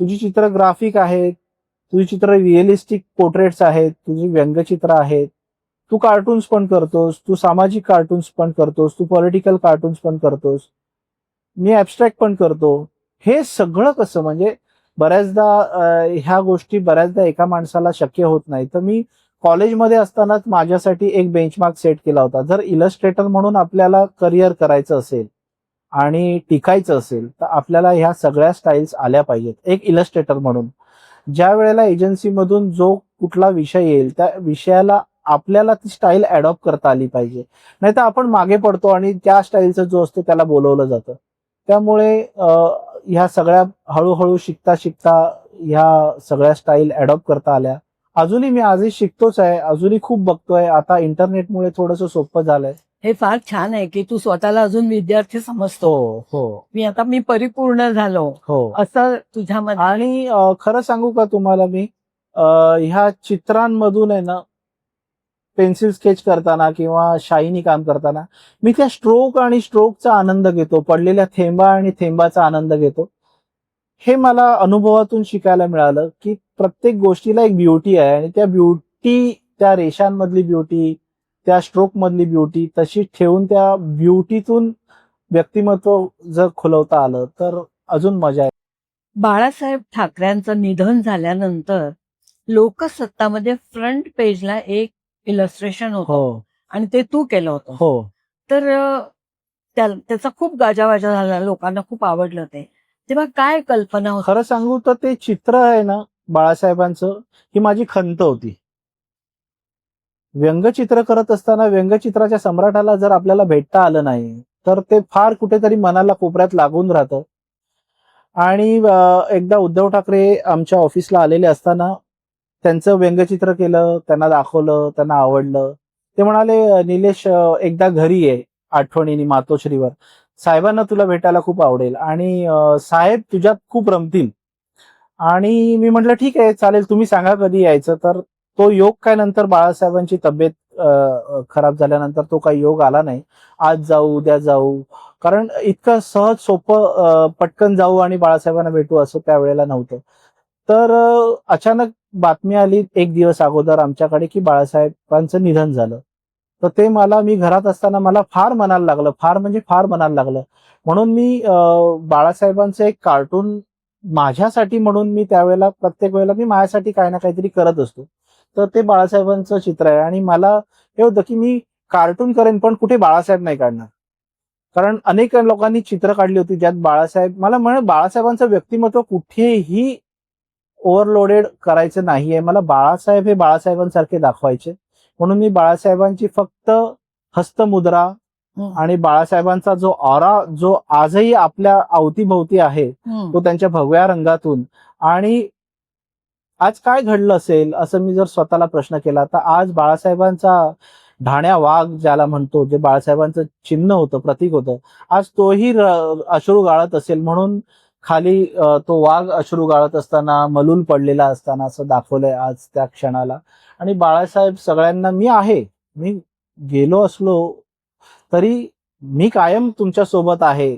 तुझी चित्र ग्राफिक आहेत, तुझी चित्र रिअलिस्टिक पोर्ट्रेट्स आहेत, तुझी व्यंगचित्र आहेत, तू कार्टून्स पण करतोस, तू सामाजिक कार्टून्स पण करतोस, तू पॉलिटिकल कार्टून्स पण करतोस, मी ऍबस्ट्रॅक्ट पण करतो. हे सगळं कसं, म्हणजे बऱ्याचदा ह्या गोष्टी बऱ्याचदा एका माणसाला शक्य होत नाही. तर मी कॉलेजमध्ये असतानाच माझ्यासाठी एक बेंचमार्क सेट केला होता. जर इलस्ट्रेटर म्हणून आपल्याला करिअर करायचं असेल आणि टिकायचं असेल तर आपल्याला ह्या सगळ्या स्टाईल्स आल्या पाहिजेत. एक इलस्ट्रेटर म्हणून ज्या वेळेला एजन्सीमधून जो कुठला विषय येईल त्या विषयाला आपल्याला ती स्टाईल अडॉप्ट करता आली पाहिजे. नाही तर आपण मागे पडतो आणि त्या स्टाईलचं जो असतो त्याला बोलवलं जातं. त्यामुळे ह्या सगळ्या हळूहळू शिकता शिकता ह्या सगळ्या स्टाईल अडॉप्ट करता आल्या. अजूनही मी आजही शिकतोच आहे, अजूनही खूप बघतोय. आता इंटरनेटमुळे थोडंसं सोपं झालंय. हे फार छान आहे की तू स्वतःला अजून विद्यार्थी समजतो. हो मी परिपूर्ण झालो हो. असं तुझ्यामध्ये. आणि खरं सांगू का तुम्हाला मी ह्या चित्रांमधून आहे ना, पेन्सिल स्केच करताना किंवा शाईनी काम करताना मी त्या स्ट्रोक आणि स्ट्रोकचा आनंद घेतो, पडलेल्या थेंबा आणि थेंबाचा आनंद घेतो. हे मला अनुभवातून शिकायला मिळालं की प्रत्येक गोष्टीला एक ब्युटी आहे आणि त्या ब्युटी, त्या रेषांमधली ब्युटी, त्या स्ट्रोक मधली ब्युटी तशी ठेवून त्या ब्युटीतून व्यक्तिमत्व जर खुलवता आलं तर अजून मजा आहे. बाळासाहेब ठाकरेंचं निधन झाल्यानंतर लोकसत्तामध्ये फ्रंट पेजला एक इलस्ट्रेशन होतं हो आणि ते तू केलं होतं. हो. तर त्याचा खूप गाजावाजा झाला, लोकांना खूप आवडलं ते. तेव्हा काय कल्पना होती? खरं सांगू तर ते चित्र आहे ना बाळासाहेबांचं, ही माझी खंत होती. व्यंगचित्र करत असताना व्यंगचित्राच्या सम्राटाला जर आपल्याला भेटता आलं नाही तर ते फार कुठेतरी मनाला कोपऱ्यात लागून राहतं. आणि एकदा उद्धव ठाकरे आमच्या ऑफिसला आलेले असताना त्यांचं व्यंगचित्र केलं, त्यांना दाखवलं, त्यांना आवडलं. ते म्हणाले, निलेश एकदा घरी ये आठवणीने मातोश्रीवर, साहेबांना तुला भेटायला खूप आवडेल आणि साहेब तुझ्यात खूप रमतील. आणि मी म्हटलं ठीक आहे चालेल, तुम्ही सांगा कधी यायचं. तर तो योग काय, नंतर बाळासाहेबांची तब्येत खराब झाल्यानंतर तो काही योग आला नाही. आज जाऊ उद्या जाऊ, कारण इतकं सहज सोपं पटकन जाऊ आणि बाळासाहेबांना भेटू असं त्यावेळेला नव्हतं. तर अचानक बातमी आली एक दिवस अगोदर आमच्याकडे की बाळासाहेबांचं निधन झालं. तर ते मी घरात असताना मला फार मनाला लागलं, फार म्हणजे फार मनाला लागलं. म्हणून मी बाळासाहेबांचं एक कार्टून माझ्यासाठी म्हणून मी त्यावेळेला प्रत्येक वेळेला मी माझ्यासाठी काही ना काहीतरी करत असतो. तर ते बाळासाहेबांचं चित्र आहे आणि मला हे होतं की मी कार्टून करेन पण कुठे बाळासाहेब नाही काढणार. कारण अनेक लोकांनी चित्र काढली होती ज्यात बाळासाहेब, मला बाळासाहेबांचं व्यक्तिमत्व कुठेही ओव्हरलोडेड करायचं नाहीये. मला बाळासाहेब हे बाळासाहेबांसारखे दाखवायचे. म्हणून मी बाळासाहेबांची फक्त हस्तमुद्रा आणि बाळासाहेबांचा जो ऑरा जो आजही आपल्या अवतीभोवती आहे तो त्यांच्या भगव्या रंगातून. आणि आज काय घडलं असेल असं मी जर स्वतःला प्रश्न केला तर आज बाळासाहेबांचा ढाण्या वाघ ज्याला म्हणतो, जे बाळासाहेबांचं चिन्ह होतं, प्रतीक होतं, आज तोही अश्रू गाळत असेल. म्हणून खाली तो वाघ अश्रू गाळत असताना, मलूल पडलेला असताना असं दाखवलंय आज त्या क्षणाला. आणि बाळासाहेब सगळ्यांना मी आहे, मी गेलो असलो तरी मी कायम तुमच्या सोबत आहे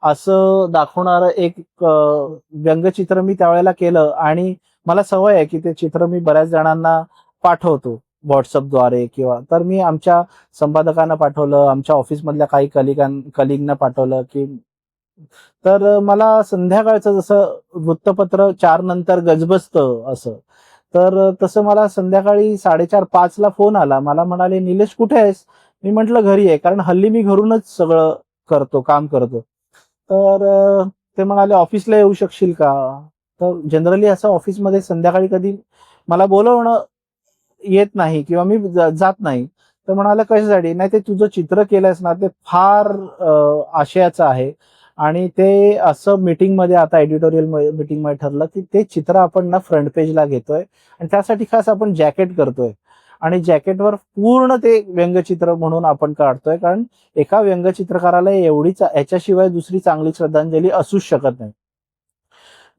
असं दाखवणारं एक व्यंगचित्र मी त्यावेळेला केलं. आणि मला सवय आहे की ते चित्र मी बऱ्याच जणांना पाठवतो व्हॉट्सअपद्वारे किंवा, तर मी आमच्या संपादकांना पाठवलं, आमच्या ऑफिसमधल्या काही कलिगना पाठवलं की, तर मला संध्याकाळचं जसं वृत्तपत्र 4 नंतर गजबजतं असं, तर तसं मला संध्याकाळी 4:30-5 फोन आला. मला म्हणाले, निलेश कुठे आहेस? मी म्हटलं घरी आहे, कारण हल्ली मी घरूनच सगळं करतो, काम करतो. तर ते म्हणाले ऑफिसला येऊ शकशील का? तर जनरली असं ऑफिसमध्ये संध्याकाळी कधी मला बोलवणं येत नाही किंवा मी जात नाही. तर म्हणाला कशासाठी? नाही, ते तुझं चित्र केलंयस ना ते फार आशयाचं आहे आणि ते असं मीटिंगमध्ये, आता एडिटोरियल मीटिंगमध्ये ठरलं की ते चित्र आपण ना फ्रंट पेजला घेतोय आणि त्यासाठी खास आपण जॅकेट करतोय आणि जॅकेटवर पूर्ण ते व्यंगचित्र म्हणून आपण काढतोय. कारण एका व्यंगचित्रकाराला एवढीच, याच्याशिवाय दुसरी चांगली श्रद्धांजली असूच शकत नाही.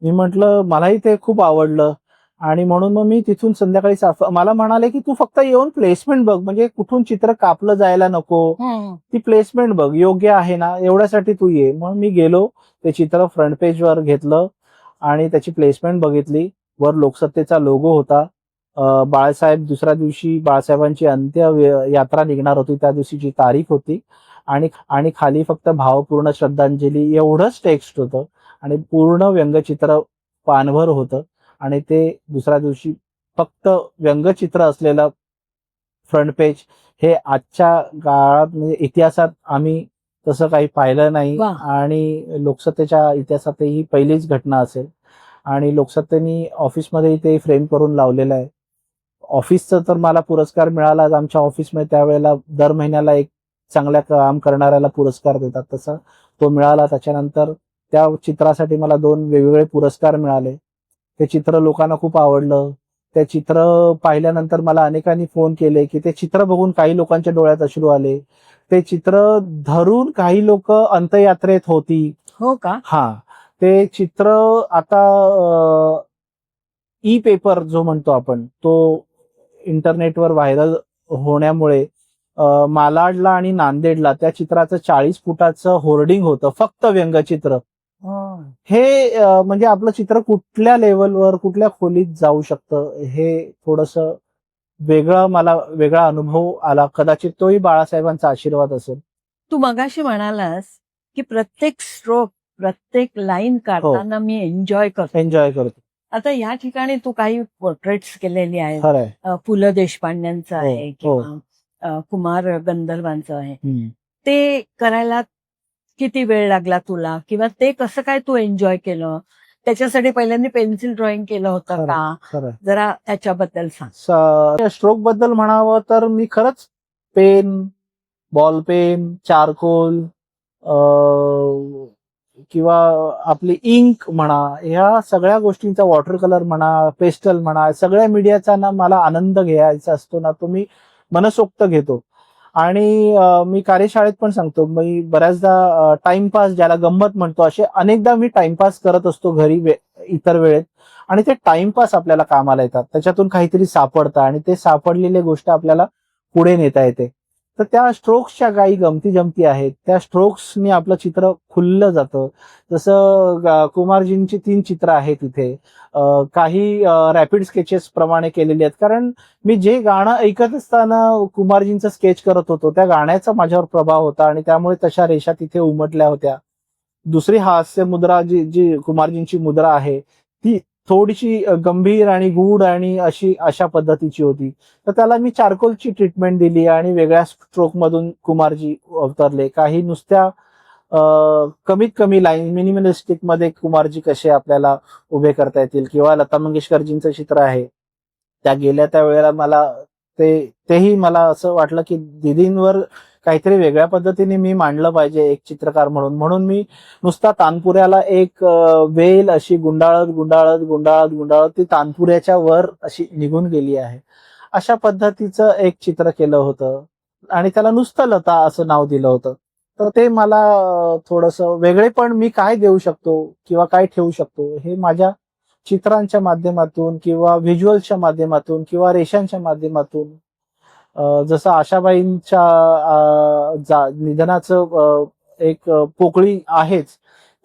मी म्हटलं मलाही ते खूप आवडलं आणि म्हणून मग मी तिथून संध्याकाळी मला म्हणाले की तू फक्त येऊन प्लेसमेंट बघ, म्हणजे कुठून चित्र कापलं जायला नको, ती प्लेसमेंट बघ योग्य आहे ना, एवढ्यासाठी तू ये. मग मी गेलो, ते चित्र फ्रंट पेजवर घेतलं आणि त्याची प्लेसमेंट बघितली. वर लोकसत्तेचा लोगो होता. बाळासाहेब, दुसऱ्या दिवशी बाळासाहेबांची अंत्य यात्रा निघणार होती, त्या दिवशीची तारीख होती आणि खाली फक्त भावपूर्ण श्रद्धांजली एवढंच टेक्स्ट होतं आणि पूर्ण व्यंगचित्र पानभर होतं आणि ते दुसऱ्या दिवशी फक्त व्यंगचित्र असलेलं फ्रंट पेज हे आजच्या काळात म्हणजे इतिहासात आम्ही तसं काही पाहिलं नाही वा. आणि लोकसत्तेच्या इतिहासात ही पहिलीच घटना असेल आणि लोकसत्तेनी ऑफिसमध्ये ते फ्रेम करून लावलेलं आहे. ऑफिसचा तर मला पुरस्कार मिळाला आमच्या ऑफिसमध्ये त्यावेळेला दर महिन्याला एक चांगल्या काम करणाऱ्याला पुरस्कार देतात तसा तो मिळाला. त्याच्यानंतर त्या चित्रासाठी मला 2 वेगवेगळे पुरस्कार मिळाले. ते चित्र लोकांना खूप आवडलं. ते चित्र पाहिल्यानंतर मला अनेकांनी फोन केले की ते चित्र बघून काही लोकांच्या डोळ्यात अश्रू आले. ते चित्र धरून काही लोक अंत्ययात्रेत होती. हो का? हा, ते चित्र आता ई पेपर जो म्हणतो आपण तो इंटरनेटवर व्हायरल होण्यामुळे मालाडला आणि नांदेडला त्या चित्राचं 40 फुटाचं होर्डिंग होतं फक्त व्यंगचित्र. हे म्हणजे आपलं चित्र कुठल्या लेवलवर कुठल्या खोलीत जाऊ शकतं हे थोडंसं मला वेगळा अनुभव आला. कदाचित तोही बाळासाहेबांचा आशीर्वाद असेल. तू मगाशी म्हणालास की प्रत्येक स्ट्रोक प्रत्येक लाईन काढताना मी एन्जॉय करतो. आता या ठिकाणी तू काही पोर्ट्रेट्स केलेली आहेत. खरंय. पु ल देशपांड्यांचं आहे हो. किंवा कुमार गंधर्वांचं आहे. हम्म. ते करायला किती वेळ लागला तुला किंवा ते कसं काय तू एन्जॉय केलं? त्याच्यासाठी पहिल्यांदा पेन्सिल ड्रॉइंग केलं होतं का? खरंय. जरा त्याच्याबद्दल सांग. स्ट्रोक बद्दल म्हणावं तर मी खरंच पेन, बॉल पेन, चारकोल किंवा आपली इंक म्हणा ह्या सगळ्या गोष्टींचा वॉटर कलर म्हणा पेस्टल म्हणा सगळ्या मीडियाचा ना मला आनंद घ्यायचा असतो ना तो मी मनसोक्त घेतो. आणि मी कार्यशाळेत पण सांगतो मी बऱ्याचदा टाइमपास ज्याला गंमत म्हणतो असे अनेकदा मी टाइमपास करत असतो घरी इतर वेळेत आणि ते टाइमपास आपल्याला कामाला येतात. त्याच्यातून काहीतरी सापडतं आणि ते सापडलेली गोष्ट आपल्याला पुढे नेता येते. तर त्या स्ट्रोक्सच्या काही गमती जमती आहेत. त्या स्ट्रोक्सनी आपलं चित्र खुललं जातं. जसं कुमारजींची 3 चित्र आहेत इथे. काही रॅपिड स्केचेस प्रमाणे केलेली आहेत. कारण मी जे गाणं ऐकत असताना कुमारजींचं स्केच करत होतो त्या गाण्याचा माझ्यावर प्रभाव होता आणि त्यामुळे तशा रेषा तिथे उमटल्या होत्या. दुसरी हास्य मुद्रा जी कुमारजींची मुद्रा आहे ती थोडीशी गंभीर आणि गूढ आणि अशा पद्धतीची होती. तर त्याला मी चारकोलची ट्रीटमेंट दिली आणि वेगळ्या स्ट्रोक मधून कुमारजी अवतरले. काही नुसत्या कमीत कमी लाईन मिनिमलिस्टिक मध्ये कुमारजी कसे आपल्याला उभे करता येतील किंवा लता मंगेशकरजींचं चित्र आहे त्या गेल्या त्या वेळेला मला तेही मला असं वाटलं की दीदींवर काहीतरी वेगळ्या पद्धतीने मी मांडलं पाहिजे एक चित्रकार म्हणून मी नुसता तानपुऱ्याला एक वेल अशी गुंडाळत ती तानपुऱ्याच्या वर अशी निघून गेली आहे अशा पद्धतीचं एक चित्र केलं होतं आणि त्याला नुसतं लता असं नाव दिलं होतं. तर ते मला थोडंसं वेगळेपण मी काय देऊ शकतो किंवा काय ठेवू शकतो हे माझ्या चित्रांच्या माध्यमातून किंवा व्हिज्युअल्सच्या माध्यमातून किंवा रेषांच्या माध्यमातून जसं आशाबाईंच्या निधनाचं एक पोकळी आहेच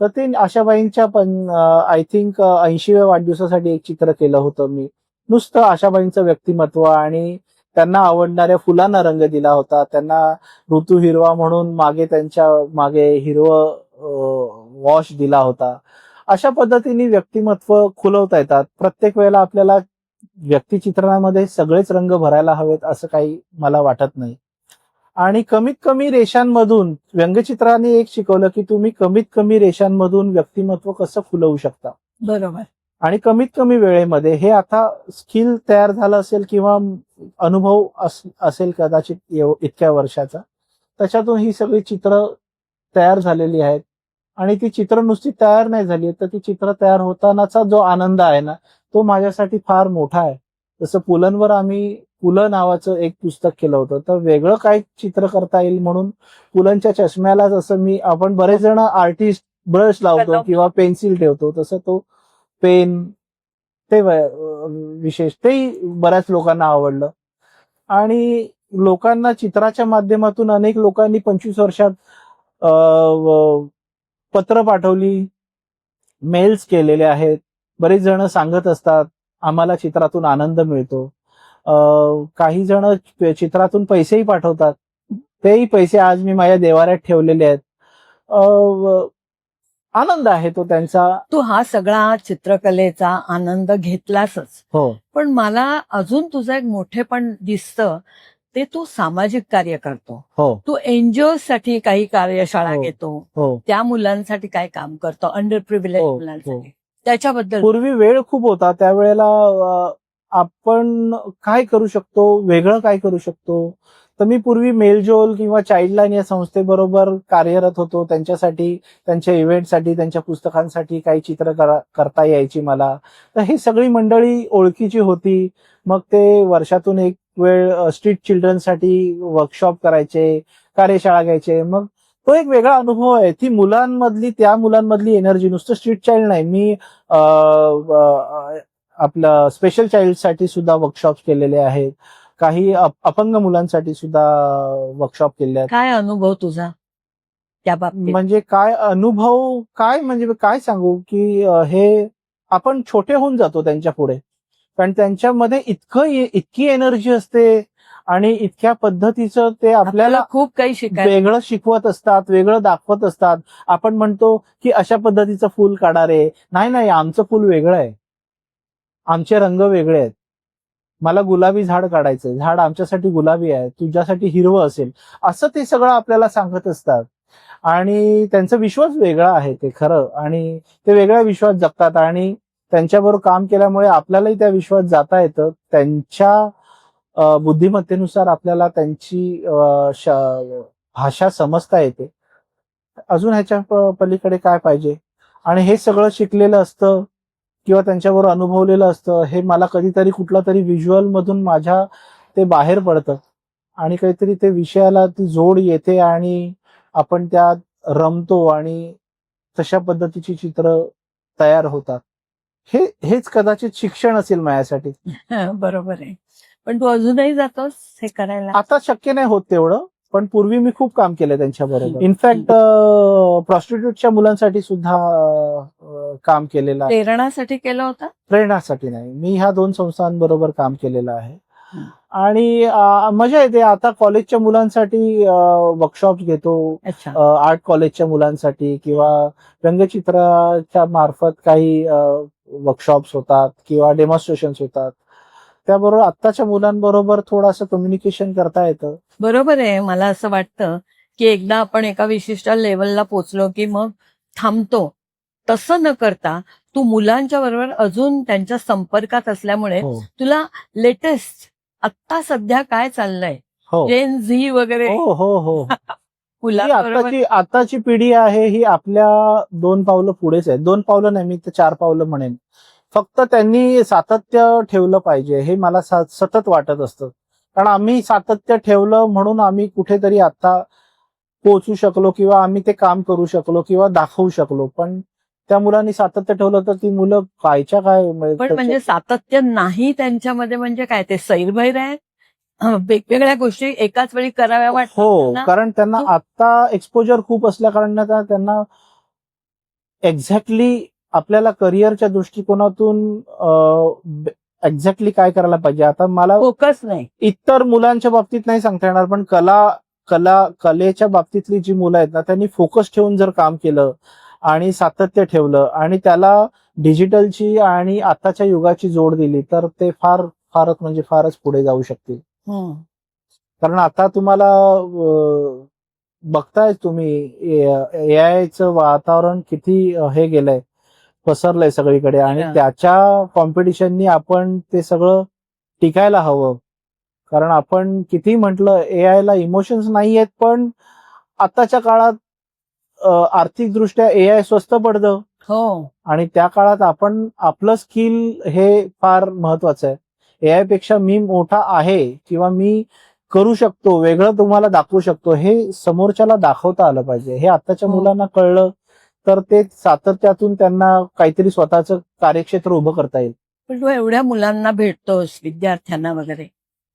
तर ते आशाबाईंच्या पण आय थिंक 80व्या वाढदिवसासाठी एक चित्र केलं होतं मी. नुसतं आशाबाईंचं व्यक्तिमत्व आणि त्यांना आवडणाऱ्या फुलांना रंग दिला होता. त्यांना ऋतू हिरवा म्हणून त्यांच्या मागे हिरवं वॉश दिला होता. अशा पद्धतीने व्यक्तिमत्व खुलवता येतात. प्रत्येक वेळेला आपल्याला व्यक्तिचित्रणामध्ये सगळेच रंग भरायला हवेत असं काही मला वाटत नाही. आणि कमीत कमी रेषांमधून व्यंगचित्राने एक शिकवलं की तुम्ही कमीत कमी रेषांमधून व्यक्तिमत्व कसं फुलवू शकता. बरोबर. आणि कमीत कमी वेळेमध्ये हे आता स्किल तयार झालं असेल किंवा अनुभव असेल कदाचित इतक्या वर्षाचा त्याच्यातून ही सगळी चित्र तयार झालेली आहेत. आणि ती चित्र नुसती तयार नाही झाली तर ती चित्र तयार होतानाचा जो आनंद आहे ना तो माझ्यासाठी फार मोठा आहे. जसं पुलंवर आम्ही पुलं नावाचं एक पुस्तक केलं होतं तर वेगळं काय चित्र करता येईल म्हणून पुलंच्या चष्म्याला जसं आपण बरेच जण आर्टिस्ट ब्रश लावतो किंवा पेन्सिल ठेवतो तसं तो पेन ते विशेष तेही बऱ्याच लोकांना आवडलं. आणि लोकांना चित्राच्या माध्यमातून अनेक लोकांनी 25 वर्षात पत्र पाठवली मेल्स केलेले आहेत. बरेच जण सांगत असतात आम्हाला चित्रातून आनंद मिळतो. काही जण चित्रातून पैसेही पाठवतात. तेही पैसे आज मी माझ्या देवाऱ्यात ठेवलेले आहेत. आनंद आहे तो त्यांचा. तू हा सगळा चित्रकलेचा आनंद घेतलासच, हो पण मला अजून तुझं एक मोठेपण दिसतं, ते तू सामाजिक कार्य करतो. हो तू एनजीओ साठी काही कार्यशाळा हो. घेतो, हो त्या मुलांसाठी काय काम करतो, अंडर प्रिव्हिलेज हो, मुलांसाठी, त्याच्याबद्दल पूर्वी वेळ खूप होता त्यावेळेला आपण काय करू शकतो, वेगळं काय करू शकतो. तर मी पूर्वी मेलजोल किंवा चाइल्डलाईन या संस्थेबरोबर कार्यरत होतो. त्यांच्यासाठी, त्यांच्या इव्हेंटसाठी, त्यांच्या पुस्तकांसाठी काही चित्र करता यायची मला. तर ही सगळी मंडळी ओळखीची होती. मग ते वर्षातून एक वेळ स्ट्रीट चिल्ड्रनसाठी वर्कशॉप करायचे, कार्यशाळा घ्यायचे. मग तो एक वेगळा अनुभव आहे. ती मुलांमधली, त्या मुलांमधली एनर्जी, नुसतं स्ट्रीट चाइल्ड नाही, मी आपलं स्पेशल चाइल्डसाठी सुद्धा वर्कशॉप केलेले आहेत. काही अपंग मुलांसाठी सुद्धा वर्कशॉप केले आहेत. काय अनुभव तुझा त्या बाबतीत? म्हणजे काय अनुभव, काय म्हणजे काय सांगू की हे आपण छोटे होऊन जातो त्यांच्या पुढे. कारण त्यांच्यामध्ये इतकी एनर्जी असते आणि इतक्या पद्धतीचं ते आपल्याला खूप काही शिकायला. वेगळं शिकवत असतात, वेगळं दाखवत असतात. आपण म्हणतो की अशा पद्धतीचं फुल काढा रे. नाही, आमचं फुल वेगळं आहे, आमचे रंग वेगळे आहेत. मला गुलाबी झाड काढायचंय, झाड आमच्यासाठी गुलाबी आहे, तुझ्यासाठी हिरवं असेल, असं ते सगळं आपल्याला सांगत असतात. आणि त्यांचा विश्वास वेगळा आहे, ते खरं. आणि ते वेगळा विश्वास जगतात आणि त्यांच्याबरोबर काम केल्यामुळे आपल्यालाही त्या विश्वास जाता येतं. त्यांच्या बुद्धिमत्तेनुसार आपल्याला त्यांची भाषा समजता येते. अजून ह्याच्या पलीकडे काय पाहिजे. आणि हे सगळं शिकलेलं असतं किंवा त्यांच्याबरोबर अनुभवलेलं असतं, हे मला कधीतरी कुठला तरी व्हिज्युअल मधून माझ्या ते बाहेर पडतं आणि काहीतरी ते विषयाला ती जोड येते आणि आपण त्यात रमतो आणि तशा पद्धतीची चित्र तयार होतात. हेच कदाचित शिक्षण असेल माझ्यासाठी. बरोबर आहे. पण तू अजूनही जातोस हे करायला? आता शक्य नाही होत तेवढं, पण पूर्वी मी खूप काम केलं त्यांच्याबरोबर. इनफॅक्ट प्रॉस्टिट्यूटच्या मुलांसाठी सुद्धा काम केलेलं आहे. प्रेरणासाठी केलं होतं? प्रेरणासाठी नाही, मी ह्या 2 संस्थांबरोबर काम केलेलं आहे. आणि मजा येते. आता कॉलेजच्या मुलांसाठी वर्कशॉप घेतो, अच्छा. आर्ट कॉलेजच्या मुलांसाठी किंवा रंगचित्राच्या मार्फत काही वर्कशॉप्स होतात किंवा डेमॉन्स्ट्रेशन्स होतात. त्याबरोबर आत्ताच्या मुलांबरोबर थोडंसं कम्युनिकेशन करता येतं. बरोबर आहे. मला असं वाटतं की एकदा आपण एका विशिष्ट लेवलला पोहोचलो की मग थांबतो. तसं न करता तू मुलांच्या बरोबर अजून त्यांच्या संपर्कात असल्यामुळे हो तुला लेटेस्ट आत्ता सध्या काय चाललंय, हो जेन झी वगैरे हो हो हो ही मुलांबरोबर आताची पिढी आहे, ही आपल्या 2 पावलं पुढेच आहे. 2 पावलं नाही, मी तर 4 पावलं म्हणेन. फक्त त्यांनी सातत्य ठेवलं पाहिजे, हे मला सतत वाटत असतं. कारण आम्ही सातत्य ठेवलं म्हणून आम्ही कुठेतरी आता पोहोचू शकलो किंवा आम्ही ते काम करू शकलो किंवा दाखवू शकलो. पण त्या मुलांनी सातत्य ठेवलं तर ती मुलं कायच्या काय पण म्हणजे सातत्य नाही त्यांच्यामध्ये, म्हणजे काय ते सैरभैर आहे, वेगवेगळ्या गोष्टी एकाच वेळी कराव्या वाटतात हो, ना? कारण त्यांना आता एक्सपोजर खूप असल्या कारणाने त्यांना एक्झॅक्टली आपल्याला करिअरच्या दृष्टिकोनातून एक्झॅक्टली काय करायला पाहिजे. आता मला फोकस नाही. इतर मुलांच्या बाबतीत नाही सांगता येणार, पण कलेच्या बाबतीतली जी मुलं आहेत ना, त्यांनी फोकस ठेवून जर काम केलं आणि सातत्य ठेवलं आणि त्याला डिजिटलची आणि आताच्या युगाची जोड दिली तर ते फारच पुढे जाऊ शकतील. कारण आता तुम्हाला बघताय तुम्ही एआयचं वातावरण किती हे गेलंय, पसरलंय सगळीकडे आणि त्याच्या कॉम्पिटिशननी आपण ते सगळं टिकायला हवं. कारण आपण किती म्हटलं एआयला इमोशन्स नाही आहेत, पण आताच्या काळात आर्थिकदृष्ट्या एआय स्वस्त पडतं. हो. आणि त्या काळात आपण आपलं स्किल हे फार महत्वाचं आहे. एआय पेक्षा मी मोठा आहे किंवा मी करू शकतो, वेगळं तुम्हाला दाखवू शकतो, हे समोरच्याला दाखवता आलं पाहिजे. हे आताच्या मुलांना कळलं तर ते सातत्यातून त्यांना काहीतरी स्वतःचं कार्यक्षेत्र उभं करता येईल. पण तू एवढ्या मुलांना भेटतोस, विद्यार्थ्यांना वगैरे,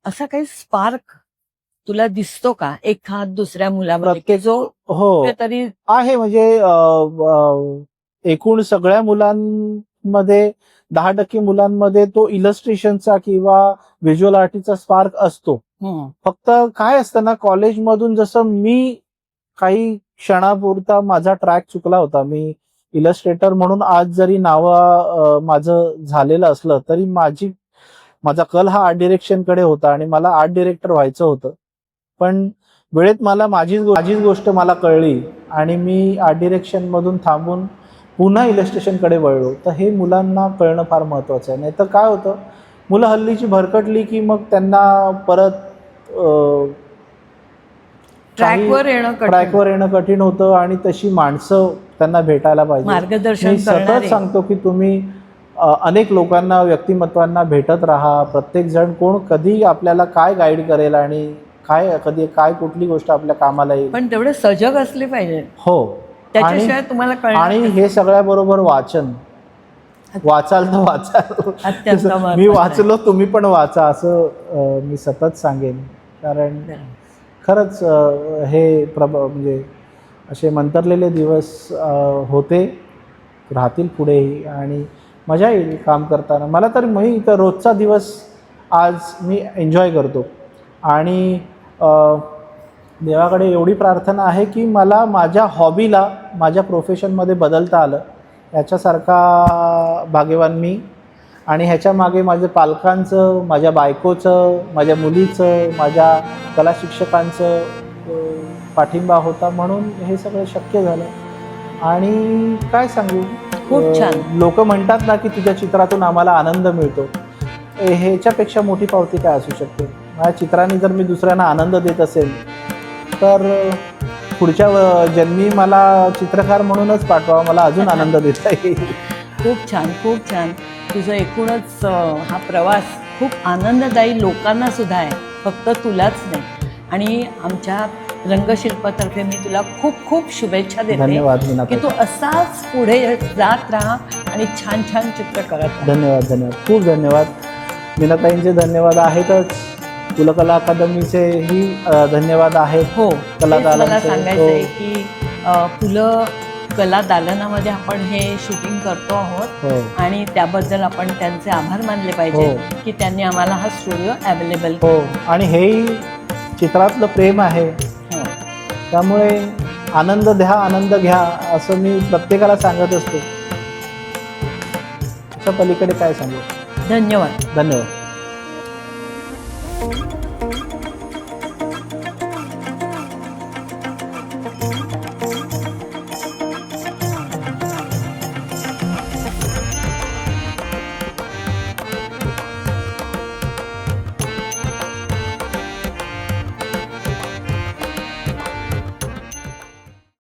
असा काही स्पार्क तुला दिसतो का एखाद दुसऱ्या मुलामध्ये जो हो तरी आहे. म्हणजे एकूण सगळ्या मुलांमध्ये 10% मुलांमध्ये तो इलस्ट्रेशनचा किंवा व्हिज्युअल आर्टचा स्पार्क असतो. फक्त काय असतं ना, कॉलेजमधून जसं मी काही क्षणापुरता माझा ट्रॅक चुकला होता, मी इलस्ट्रेटर म्हणून आज जरी नाव माझं झालेलं असलं तरी माझा कल हा आर्ट डिरेक्शन कडे होता आणि मला आर्ट डिरेक्टर व्हायचं होतं. पण वेळेत मला माझीच गोष्ट मला कळली आणि मी आर्ट डिरेक्शन मधून थांबून पुन्हा इलस्ट्रेशन कडे वळलो. तर हे मुलांना कळणं फार महत्वाचं आहे. नाही तर काय होतं, मुलं हल्लीची भरकटली की मग त्यांना परत ट्रॅकवर येणं कठीण. ट्रॅकवर येणं कठीण होतं आणि तशी माणसं त्यांना भेटायला पाहिजे. मार्गदर्शन मी सतत करणारे. सांगतो की तुम्ही अनेक लोकांना, व्यक्तिमत्वांना भेटत राहा. प्रत्येक जण कोण कधी आपल्याला काय गाईड करेल आणि कधी कुठली गोष्ट आपल्या कामाला येईल. पण तेवढे सजग असले पाहिजे, हो. त्याच्याशिवाय तुम्हाला कळणार आणि नाही. हे सगळ्याबरोबर वाचाल तर वाचाल. अत्यंत मी महत्त्वाचं वाचलो, तुम्ही पण वाचा असं मी सतत सांगेन. कारण आहे. खरंच हे म्हणजे असे मंतरलेले दिवस होते, राहतील पुढेही आणि मजा येईल काम करताना. मला तर मी तर रोजचा दिवस आज मी एन्जॉय करतो आणि देवाकडे एवढी प्रार्थना आहे की मला माझ्या हॉबीला माझ्या प्रोफेशनमध्ये बदलता आलं. याच्यासारखा भाग्यवान मी. आणि ह्याच्या मागे माझ्या पालकांचं, माझ्या बायकोचं, माझ्या मुलीचं, माझ्या कला शिक्षकांचं पाठिंबा होता म्हणून हे सगळं शक्य झालं. आणि काय सांगू, खूप छान. लोक म्हणतात ना की तुझ्या चित्रातून आम्हाला आनंद मिळतो. ह्याच्यापेक्षा मोठी पावती काय असू शकते. माझ्या चित्राने जर मी दुसऱ्यांना आनंद देत असेल तर पुढच्या जन्मी मला चित्रकार म्हणूनच पाठवा, मला अजून आनंद देता येईल. खूप छान, खूप छान. तुझं एकूणच हा प्रवास खूप आनंददायी लोकांना सुद्धा आहे, फक्त तुलाच नाही. आणि आमच्या रंगशिल्पातर्फे मी तुला खूप खूप शुभेच्छा देते. धन्यवाद की मीनाताई. तू असाच पुढे जात राहा आणि छान छान चित्र करत राहा. धन्यवाद, खूप धन्यवाद. मीनाताईंचे धन्यवाद आहेतच, पुलकला अकादमीचेही धन्यवाद आहेत. हो, कला तेच मला दालनचे. सांगायचं आहे हो. की पुलं कला दालनामध्ये आपण हे शूटिंग करतो आहोत हो. आणि त्याबद्दल आपण त्यांचे आभार मानले पाहिजे हो. की त्यांनी आम्हाला हा स्टुडिओ अवेलेबल हो, आणि हेही चित्रातलं प्रेम आहे. हो. त्यामुळे आनंद द्या, आनंद घ्या असं मी प्रत्येकाला सांगत असतो. त्या पलीकडे काय सांगू. धन्यवाद. धन्यवाद.